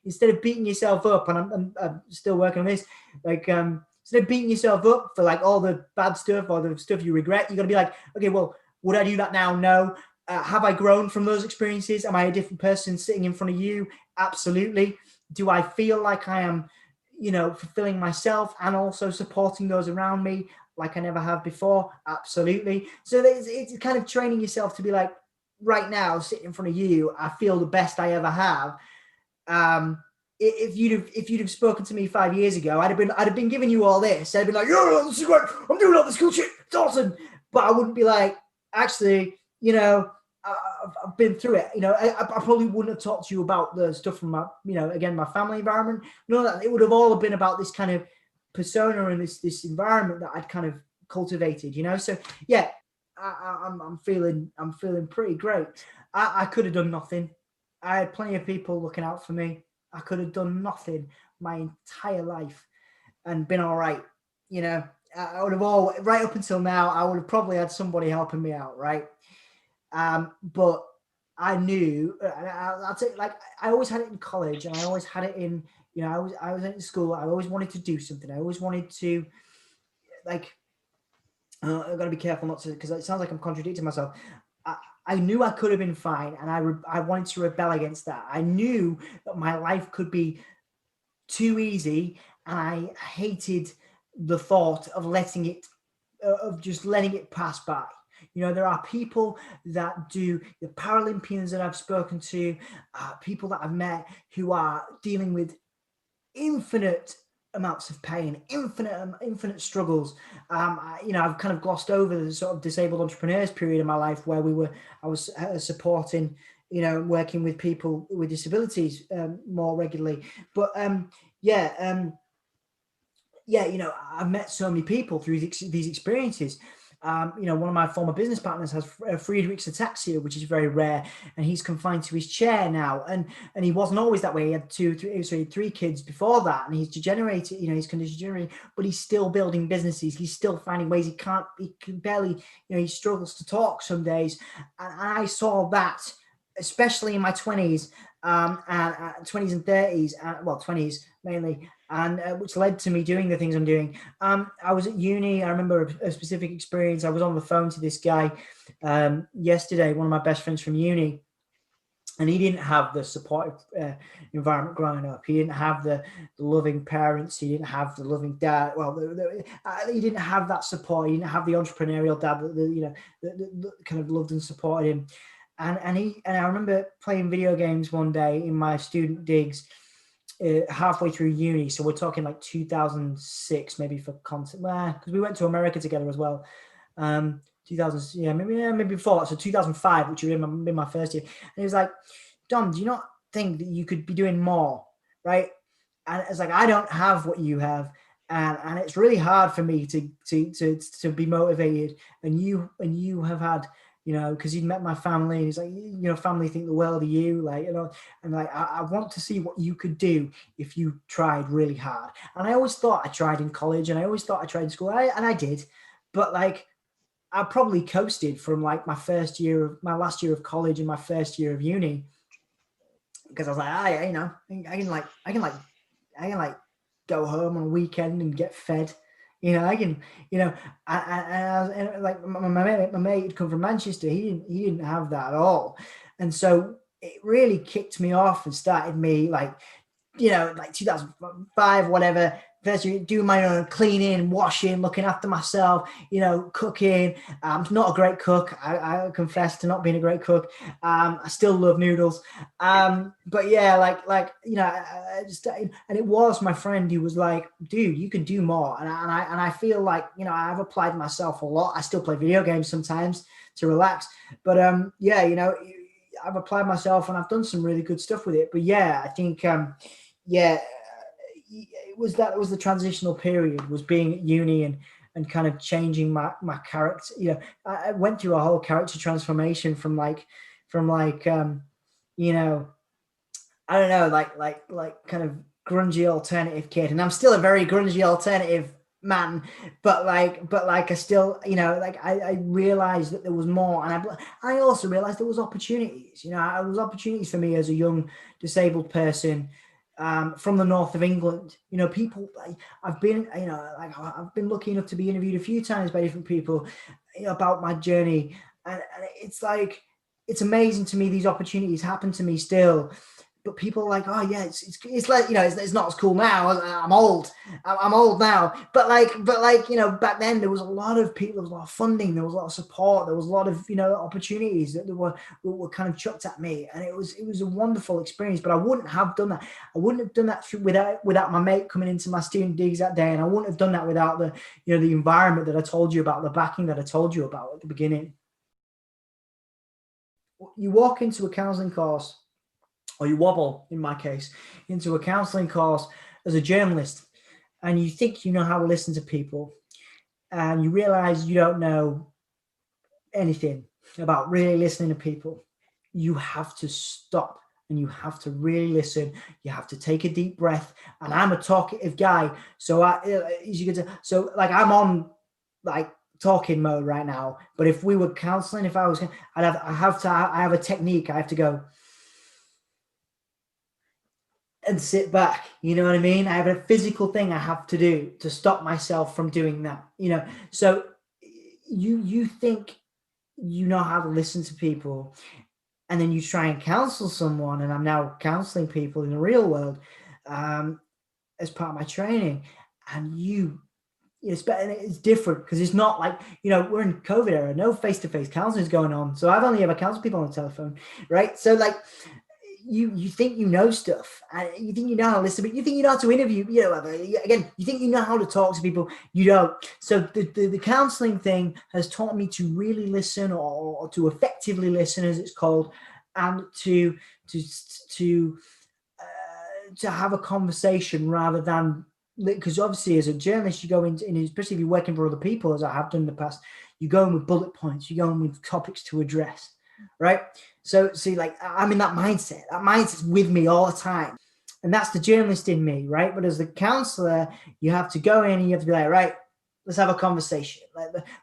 [SPEAKER 1] instead of beating yourself up, and I'm still working on this, instead of beating yourself up for like all the bad stuff or the stuff you regret, you got to be like, okay, well, would I do that now? No. Have I grown from those experiences? Am I a different person sitting in front of you? Absolutely. Do I feel like I am, fulfilling myself and also supporting those around me like I never have before? Absolutely. So it's kind of training yourself to be like, right now, sitting in front of you, I feel the best I ever have. If you'd have spoken to me 5 years ago, I'd have been giving you all this. I'd be like, yeah, this is great. I'm doing all this cool shit. It's awesome. But I wouldn't be like, actually, I've been through it. I probably wouldn't have talked to you about the stuff from my, again, my family environment. That it would have all been about this kind of persona and this environment that I'd kind of cultivated. So yeah, I'm feeling pretty great. I could have done nothing. I had plenty of people looking out for me. I could have done nothing my entire life and been all right. I would have right up until now, I would have probably had somebody helping me out, right? But I knew, I'll say, like, I always had it in college, and I always had it in, I was in school. I always wanted to do something. I always wanted to, like, I've got to be careful not to, because it sounds like I'm contradicting myself. I knew I could have been fine, and I wanted to rebel against that. I knew that my life could be too easy, and I hated the thought of just letting it pass by. There are people that do, the Paralympians that I've spoken to, people that I've met who are dealing with infinite amounts of pain, infinite struggles. I've kind of glossed over the sort of disabled entrepreneurs period in my life where I was supporting, working with people with disabilities more regularly. But I've met so many people through these experiences. One of my former business partners has Friedreich's ataxia, which is very rare, and he's confined to his chair now. And he wasn't always that way. He had three kids before that, and he's degenerated. His condition degenerated, but he's still building businesses. He's still finding ways. He can barely, he struggles to talk some days. And I saw that, especially in my 20s, and 20s and 30s, 20s mainly, and which led to me doing the things I'm doing. I was at uni. I remember a specific experience. I was on the phone to this guy yesterday, one of my best friends from uni, and he didn't have the supportive environment growing up. He didn't have the loving parents. He didn't have the loving dad. Well, he didn't have that support. He didn't have the entrepreneurial dad that kind of loved and supported him. And I remember playing video games one day in my student digs halfway through uni. So we're talking like 2006, maybe for content, because we went to America together as well. 2000, maybe before that. So 2005, which would have been my first year. And he was like, Dom, do you not think that you could be doing more, right? And it's like, I don't have what you have. And it's really hard for me to be motivated. And you have had, because he'd met my family, and he's like, family think the world of you, like, and like, I want to see what you could do if you tried really hard. And I always thought I tried in college, and I always thought I tried in school, and I did, but like, I probably coasted from like my last year of college and my first year of uni, because I was like, I can go home on a weekend and get fed. I can, and like my mate had come from Manchester. He didn't have that at all. And so it really kicked me off and started me like 2005, whatever. First year, doing my own cleaning, washing, looking after myself, cooking. I'm not a great cook. I confess to not being a great cook. I still love noodles. But yeah, I just, and it was my friend who was like, dude, you can do more. And I feel like, I've applied myself a lot. I still play video games sometimes to relax. But I've applied myself and I've done some really good stuff with it. But yeah, I think, it was the transitional period, was being at uni and kind of changing my character. I went through a whole character transformation from I don't know, like kind of grungy alternative kid, and I'm still a very grungy alternative man, but I still, I realized that there was more, and I also realized there was opportunities. There was opportunities for me as a young disabled person from the north of England. People, I've been lucky enough to be interviewed a few times by different people about my journey, and it's like, it's amazing to me these opportunities happen to me still. But people are like, oh yeah, it's like, it's not as cool now. I'm old now. But back then there was a lot of people, there was a lot of funding, there was a lot of support, there was a lot of, opportunities that were kind of chucked at me. And it was a wonderful experience, but I wouldn't have done that. I wouldn't have done that without my mate coming into my student digs that day. And I wouldn't have done that without the environment that I told you about, the backing that I told you about at the beginning. You walk into a counseling course, or you wobble, in my case, into a counseling course as a journalist, and you think you know how to listen to people, and you realize you don't know anything about really listening to people. You have to stop and you have to really listen. You have to take a deep breath. And I'm a talkative guy, so I'm on like talking mode right now. But if we were counseling, I have a technique. I have to go and sit back, you know what I mean? I have a physical thing I have to do to stop myself from doing that, so you think you know how to listen to people, and then you try and counsel someone, and I'm now counseling people in the real world as part of my training, and it's different because it's not like, we're in COVID era, no face-to-face counseling is going on. So I've only ever counseled people on the telephone, right? So like you think you know stuff, and you think you know how to listen, but you think you know how to interview, again, you think you know how to talk to people, you don't. So the counseling thing has taught me to really listen, or to effectively listen, as it's called, and to to have a conversation rather than, because obviously as a journalist you go into, and especially if you're working for other people, as I have done in the past, you go in with bullet points, you go in with topics to address, right? So see, like, I'm in that mindset's with me all the time, and that's the journalist in me, right? But as the counselor, you have to go in and you have to be like, right, let's have a conversation,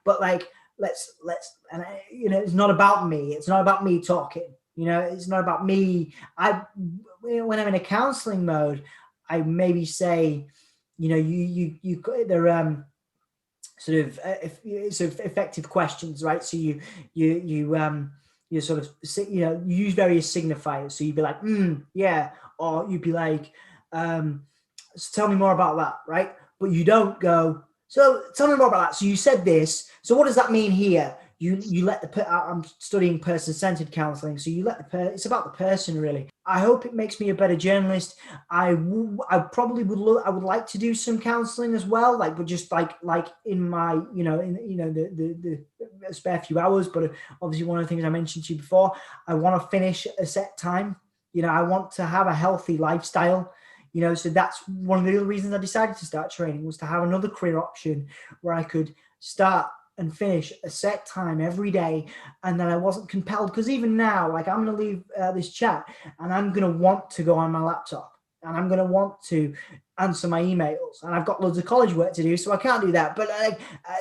[SPEAKER 1] but like, let's and it's not about me, it's not about me talking, it's not about me. When I'm in a counseling mode, I maybe say, they're sort of effective questions, right? So you sort of you use various signifiers. So you'd be like, yeah, or you'd be like, so tell me more about that, right? But you don't go, so tell me more about that. So you said this, so what does that mean here? You let I'm studying person-centered counseling, so you let it's about the person, really. I hope it makes me a better journalist. I probably I would like to do some counseling as well, but just like in my, the spare few hours. But obviously one of the things I mentioned to you before, I want to finish a set time. I want to have a healthy lifestyle. So that's one of the other reasons I decided to start training, was to have another career option where I could start and finish a set time every day, and then I wasn't compelled. Because even now, like, I'm going to leave this chat, and I'm going to want to go on my laptop, and I'm going to want to answer my emails, and I've got loads of college work to do, so I can't do that. But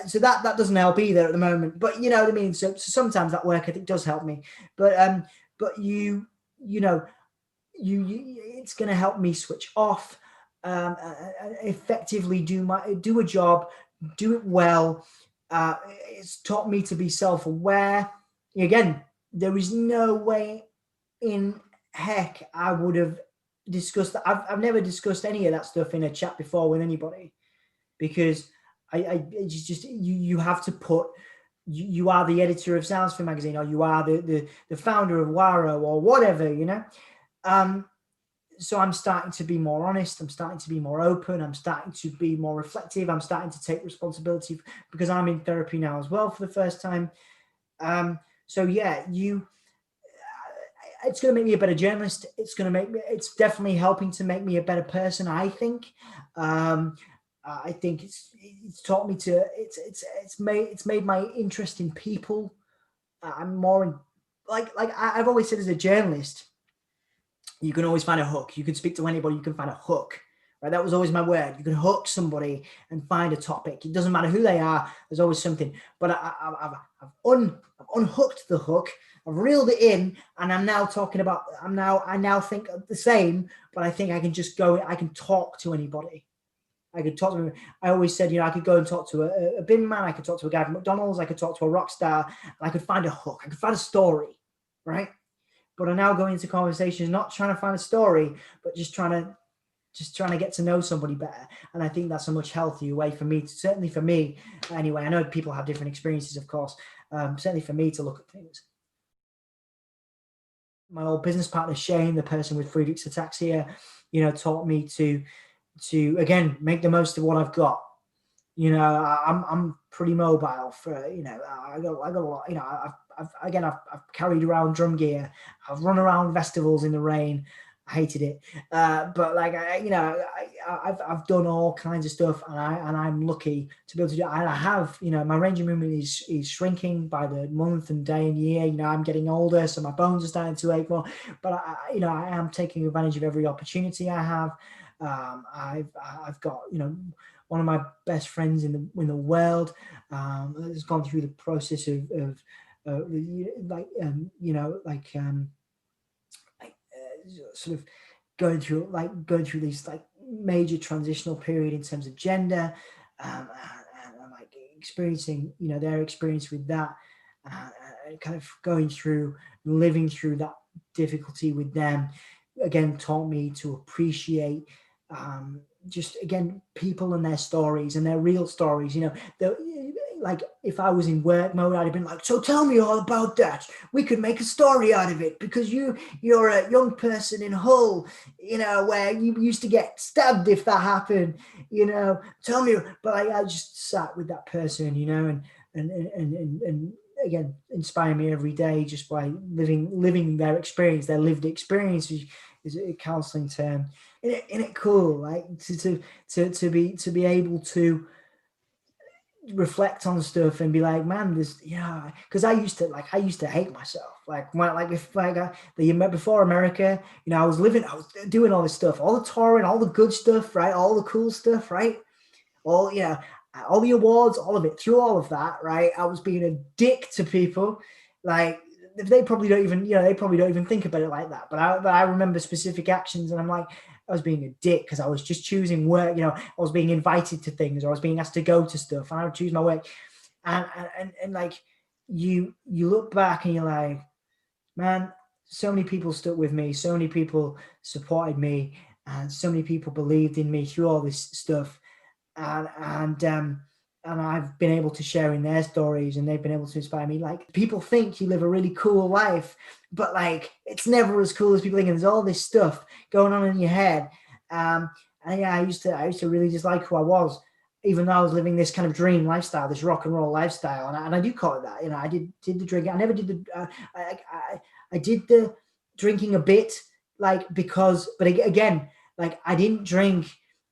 [SPEAKER 1] so that doesn't help either at the moment. But you know what I mean. So sometimes that work ethic does help me. But it's going to help me switch off, effectively do a job, do it well. It's taught me to be self-aware. Again, there is no way in heck I would have discussed that. I've never discussed any of that stuff in a chat before with anybody, because it's just you have to put, you are the editor of Soundsphere magazine, or you are the founder of Waro, or whatever, so I'm starting to be more honest. I'm starting to be more open. I'm starting to be more reflective. I'm starting to take responsibility, because I'm in therapy now as well for the first time. So yeah, it's going to make me a better journalist. It's definitely helping to make me a better person, I think. I think it's taught me to, it's made my interest in people. I'm more in, like I've always said, as a journalist, you can always find a hook. You can speak to anybody, you can find a hook, right? That was always my word. You can hook somebody and find a topic. It doesn't matter who they are, there's always something. But I've unhooked the hook, I've reeled it in, and I'm now talking about, I now think the same, but I think I can just go, I can talk to anybody. I could talk to him. I always said, I could go and talk to a bin man, I could talk to a guy from McDonald's, I could talk to a rock star, and I could find a hook, I could find a story, right? But I'm now going into conversations, not trying to find a story, but just trying to get to know somebody better. And I think that's a much healthier way for me, certainly for me anyway. I know people have different experiences, of course, certainly for me, to look at things. My old business partner, Shane, the person with Friedreich's ataxia, taught me to again, make the most of what I've got. I'm pretty mobile for, I got a lot, I've carried around drum gear. I've run around festivals in the rain. I hated it. But like, I've done all kinds of stuff, and I'm lucky to be able to do it. And I have, my range of movement is shrinking by the month and day and year. I'm getting older, so my bones are starting to ache more, but I am taking advantage of every opportunity I have. I've got, one of my best friends in the world, has gone through the process of sort of going through these like major transitional period in terms of gender, and like experiencing, their experience with that. kind of going through, living through that difficulty with them, again, taught me to appreciate just, again, people and their stories and their real stories. Like if I was in work mode, I'd have been like, so tell me all about that. We could make a story out of it because you're a young person in Hull, where you used to get stabbed if that happened, tell me. But I just sat with that person, and again, inspire me every day just by living their experience, their lived experience is a counseling term. Isn't it cool? Like to be able to reflect on stuff and be like, man, because I used to hate myself. Like when, the year before America, I was doing all this stuff, all the touring, all the good stuff, right? All the cool stuff, right? All the awards, all of it, through all of that, right? I was being a dick to people. Like they probably don't even think about it like that. But I remember specific actions, and I'm like, I was being a dick because I was just choosing work. I was being invited to things, or I was being asked to go to stuff, and I would choose my work. And like you look back and you're like, man, so many people stuck with me, so many people supported me, and so many people believed in me through all this stuff. And I've been able to share in their stories, and they've been able to inspire me. Like people think you live a really cool life, but like it's never as cool as people think. And there's all this stuff going on in your head. And yeah, I used to really dislike who I was, even though I was living this kind of dream lifestyle, this rock and roll lifestyle. And I do call it that. I did the drinking. I never did the. I did the drinking a bit, like but again, like I didn't drink,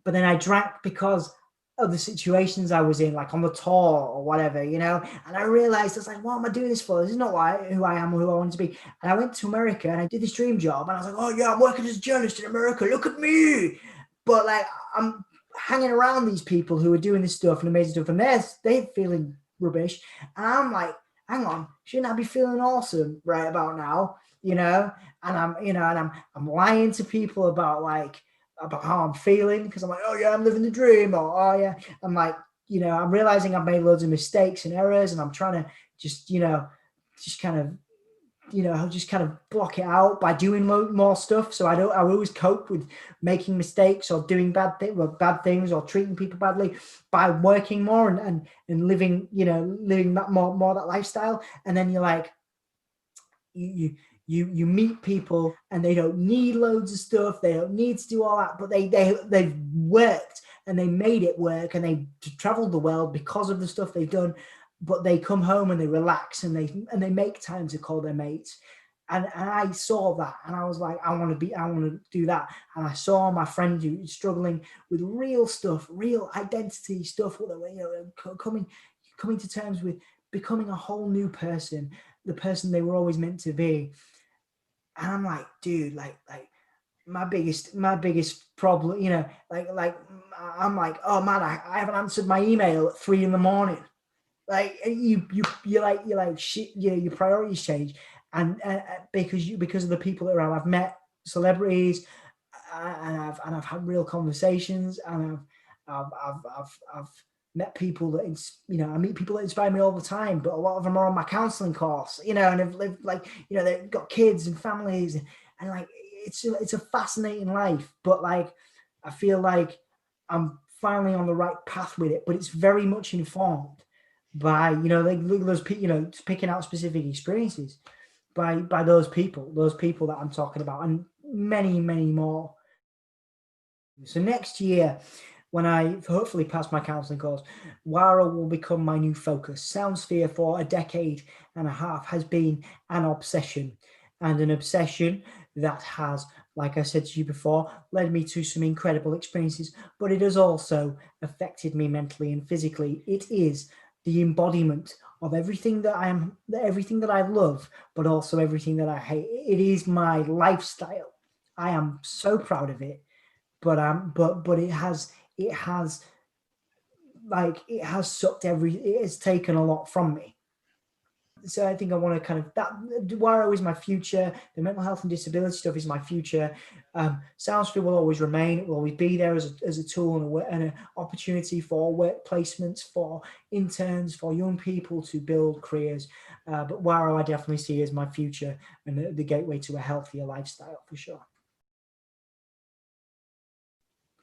[SPEAKER 1] but then I drank because of the situations I was in, like on the tour or whatever, and I realized I was like, what am I doing this for? This is not who I am or who I want to be. And I went to America and I did this dream job, and I was like, oh yeah, I'm working as a journalist in America, look at me. But like I'm hanging around these people who are doing this stuff and amazing stuff, and they're feeling rubbish, and I'm like, hang on, shouldn't I be feeling awesome right about now? And I'm lying to people about how I'm feeling, because I'm like, oh yeah, I'm living the dream, or oh yeah, I'm like, I'm realizing I've made loads of mistakes and errors, and I'm trying to just kind of block it out by doing more stuff. So I always cope with making mistakes or doing bad things or treating people badly by working more and living that more that lifestyle. And then you're like, you meet people and they don't need loads of stuff. They don't need to do all that, but they've worked and they made it work, and they traveled the world because of the stuff they've done. But they come home and they relax and they make time to call their mates. And I saw that, and I was like, I want to do that. And I saw my friend who was struggling with real stuff, real identity stuff, coming to terms with becoming a whole new person, the person they were always meant to be. And I'm like, dude, like my biggest problem, I'm like, oh man, I haven't answered my email at 3 a.m. Like you're like shit. Your priorities change, and because of the people that are around. I've met celebrities, and I've had real conversations, and I've met people that I meet people that inspire me all the time. But a lot of them are on my counselling course, and have lived they've got kids and families, and like it's a fascinating life. But like I feel like I'm finally on the right path with it, but it's very much informed by those picking out specific experiences by those people that I'm talking about, and many more. So next year, when I hopefully pass my counselling course, Wara will become my new focus. Soundsphere for a decade and a half has been an obsession, and an obsession that has, like I said to you before, led me to some incredible experiences, but it has also affected me mentally and physically. It is the embodiment of everything that everything that I love, but also everything that I hate. It is my lifestyle. I am so proud of it, but it has sucked it has taken a lot from me. So I think I want to kind of, that Waro is my future. The mental health and disability stuff is my future. Soundsfield will always remain. It will always be there as a tool and an opportunity for work placements, for interns, for young people to build careers. But Waro I definitely see as my future and the gateway to a healthier lifestyle for sure.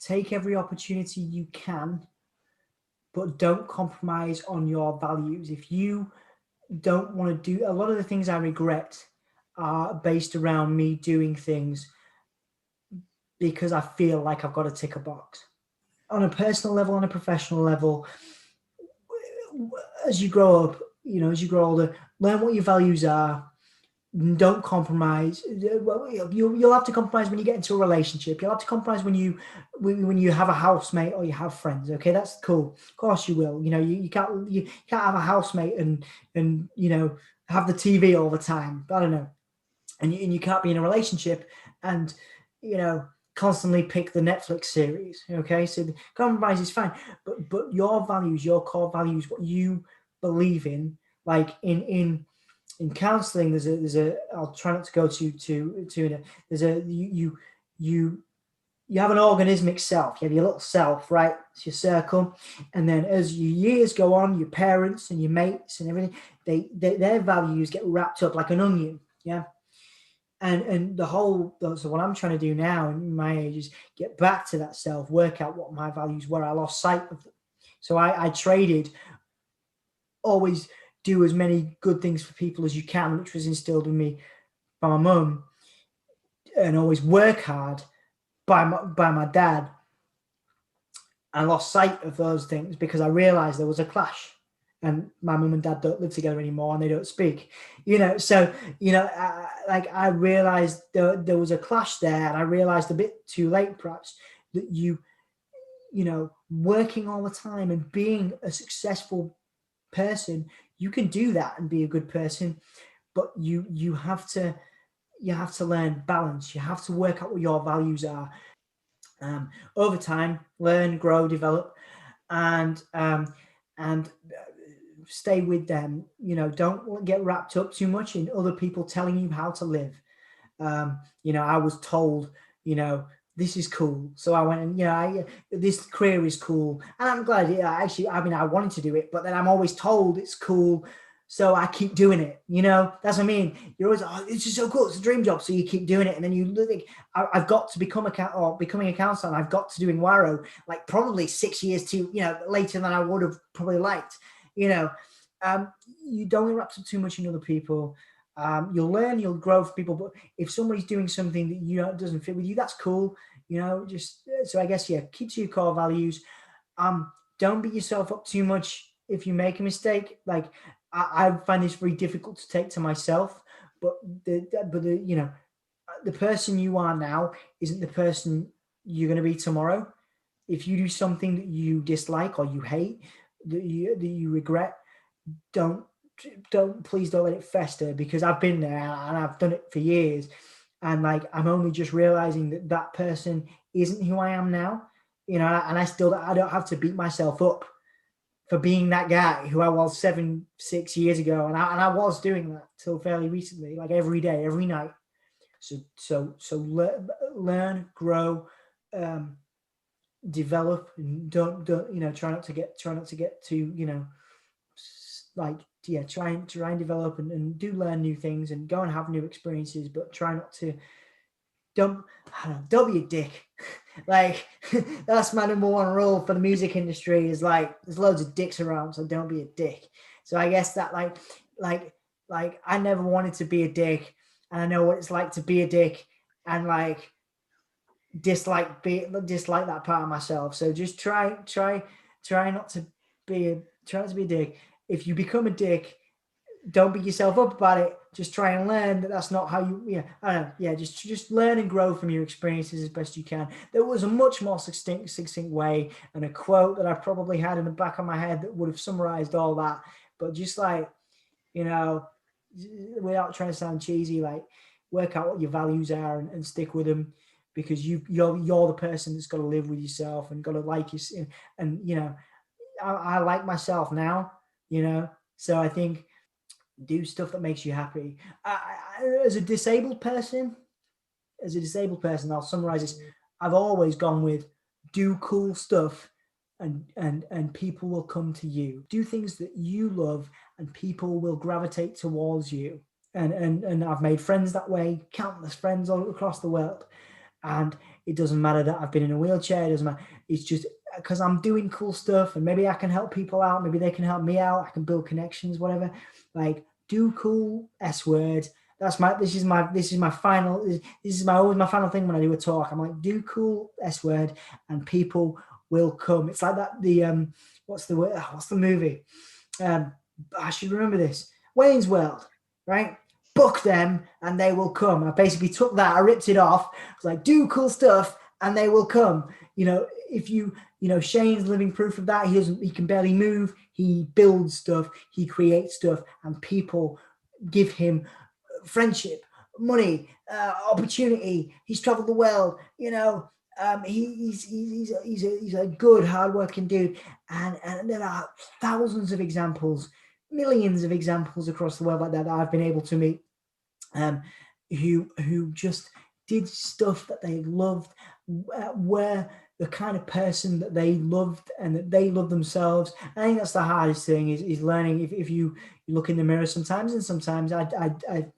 [SPEAKER 1] Take every opportunity you can, but don't compromise on your values. If you don't want to do, a lot of the things I regret are based around me doing things because I feel like I've got to tick a box. On a personal level, on a professional level, as you grow up, as you grow older, learn what your values are. Don't compromise. You'll have to compromise when you get into a relationship. You'll have to compromise when you have a housemate or you have friends. Okay, that's cool. Of course you will. You can't have a housemate and have the TV all the time. I don't know. And you can't be in a relationship and constantly pick the Netflix series. Okay, so the compromise is fine, but your values, your core values, what you believe in, like in counseling, there's a I'll try not to go too there's a you have an organismic self. You have your little self, right? It's your circle, and then as your years go on, your parents and your mates and everything, their values get wrapped up like an onion, yeah. And so what I'm trying to do now in my age is get back to that self, work out what my values were. I lost sight of them, so I traded always do as many good things for people as you can, which was instilled in me by my mum, and always work hard by my dad. I lost sight of those things because I realized there was a clash, and my mum and dad don't live together anymore and they don't speak, so I realized there was a clash there, and I realized a bit too late perhaps that working all the time and being a successful person, you can do that and be a good person, but you have to learn balance. You have to work out what your values are, over time, learn, grow, develop, and stay with them. Don't get wrapped up too much in other people telling you how to live. I was told, this is cool, so I went and this career is cool, and I'm glad. I wanted to do it, but then I'm always told it's cool, so I keep doing it. That's what I mean. You're always, oh, this is so cool, it's a dream job, so you keep doing it, and then you think, I've got to becoming a counselor, and I've got to doing Waro like probably 6 years too, later than I would have probably liked. You don't get wrapped up too much in other people. You'll learn, you'll grow for people, but if somebody's doing something that doesn't fit with you, that's cool. So I guess, keep to your core values. Don't beat yourself up too much if you make a mistake. Like I find this very difficult to take to myself, but the person you are now isn't the person you're going to be tomorrow. If you do something that you dislike or you hate, that you regret, please don't let it fester, because I've been there and I've done it for years, and I'm only just realizing that person isn't who I am now, and I don't have to beat myself up for being that guy who I was 6 years ago, and I was doing that till fairly recently, like every day, every night. So learn, grow, develop, and don't try not to get too try and develop and do learn new things and go and have new experiences, but try not to don't be a dick. That's my number one rule for the music industry, is there's loads of dicks around, so don't be a dick. So I guess that I never wanted to be a dick, and I know what it's like to be a dick, and dislike that part of myself. So just try not to be a dick. If you become a dick, don't beat yourself up about it. Just try and learn that's not how you. I don't know. Just learn and grow from your experiences as best you can. There was a much more succinct way, and a quote that I probably had in the back of my head that would have summarized all that. But just without trying to sound cheesy, work out what your values are and stick with them, because you're the person that's got to live with yourself and got to like yourself. And I like myself now. So I think Do stuff that makes you happy. As a disabled person, I'll summarize this. I've always gone with do cool stuff, and people will come to you. Do things that you love, and people will gravitate towards you. And I've made friends that way, countless friends all across the world. And it doesn't matter that I've been in a wheelchair. It doesn't matter. It's just because I'm doing cool stuff, and maybe I can help people out. Maybe they can help me out. I can build connections, whatever. Like, do cool S word. This is my final thing when I do a talk. I'm like, do cool S word, and people will come. It's like that. What's the movie? I should remember this. Wayne's World, right? Book them and they will come. I basically took that, I ripped it off. I was like, do cool stuff and they will come. If Shane's living proof of that. He can barely move. He builds stuff, he creates stuff, and people give him friendship, money, opportunity. He's traveled the world, he's a good, hardworking dude. And there are thousands of examples, millions of examples across the world like that I've been able to meet, who just did stuff that they loved, were the kind of person that they loved and that they love themselves. I think that's the hardest thing is learning. If you look in the mirror sometimes, and sometimes I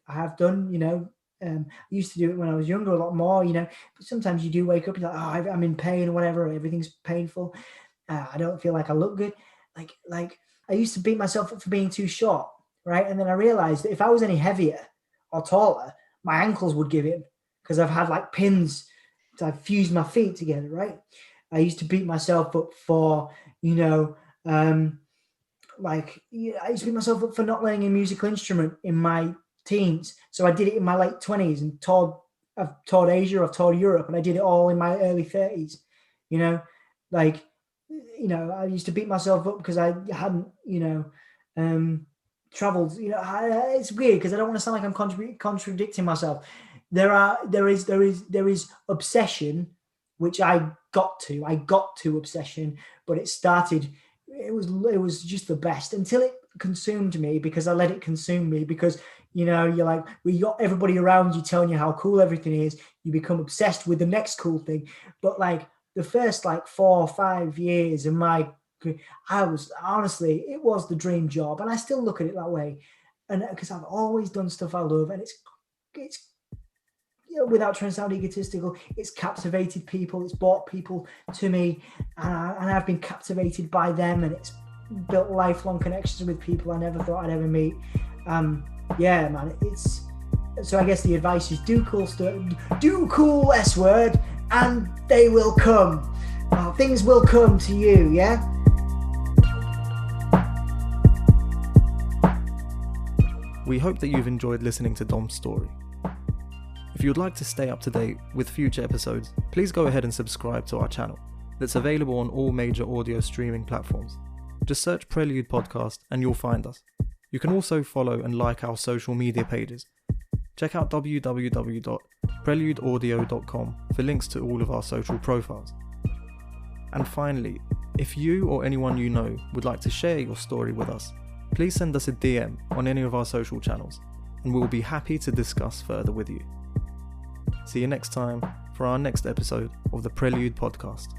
[SPEAKER 1] have done, I used to do it when I was younger a lot more, but sometimes you do wake up and you're like, I'm in pain or whatever, everything's painful. I don't feel like I look good. Like I used to beat myself up for being too short, right? And then I realized that if I was any heavier or taller, my ankles would give in because I've had like pins. I've fused my feet together, right? I used to beat myself up for, I used to beat myself up for not learning a musical instrument in my teens. So I did it in my late 20s and I've toured Asia, I've toured Europe, and I did it all in my early 30s. I used to beat myself up because I hadn't, traveled. It's weird because I don't want to sound like I'm contradicting myself. There is obsession, which I got to obsession, but it was just the best until it consumed me, because I let it consume me, because you're like, we got everybody around you telling you how cool everything is, you become obsessed with the next cool thing. But like the first 4 or 5 years of it was the dream job, and I still look at it that way, and because I've always done stuff I love, and it's without trying to sound egotistical, it's captivated people, it's brought people to me, and I've been captivated by them, and it's built lifelong connections with people I never thought I'd ever meet. Yeah, man, so I guess the advice is do cool stuff, do cool S word, and they will come. Things will come to you, yeah?
[SPEAKER 2] We hope that you've enjoyed listening to Dom's story. If you would like to stay up to date with future episodes, please go ahead and subscribe to our channel that's available on all major audio streaming platforms. Just search Prelude Podcast and you'll find us. You can also follow and like our social media pages. Check out www.preludeaudio.com for links to all of our social profiles. And finally, if you or anyone you know would like to share your story with us, please send us a DM on any of our social channels, and we'll be happy to discuss further with you. See you next time for our next episode of the Prelude Podcast.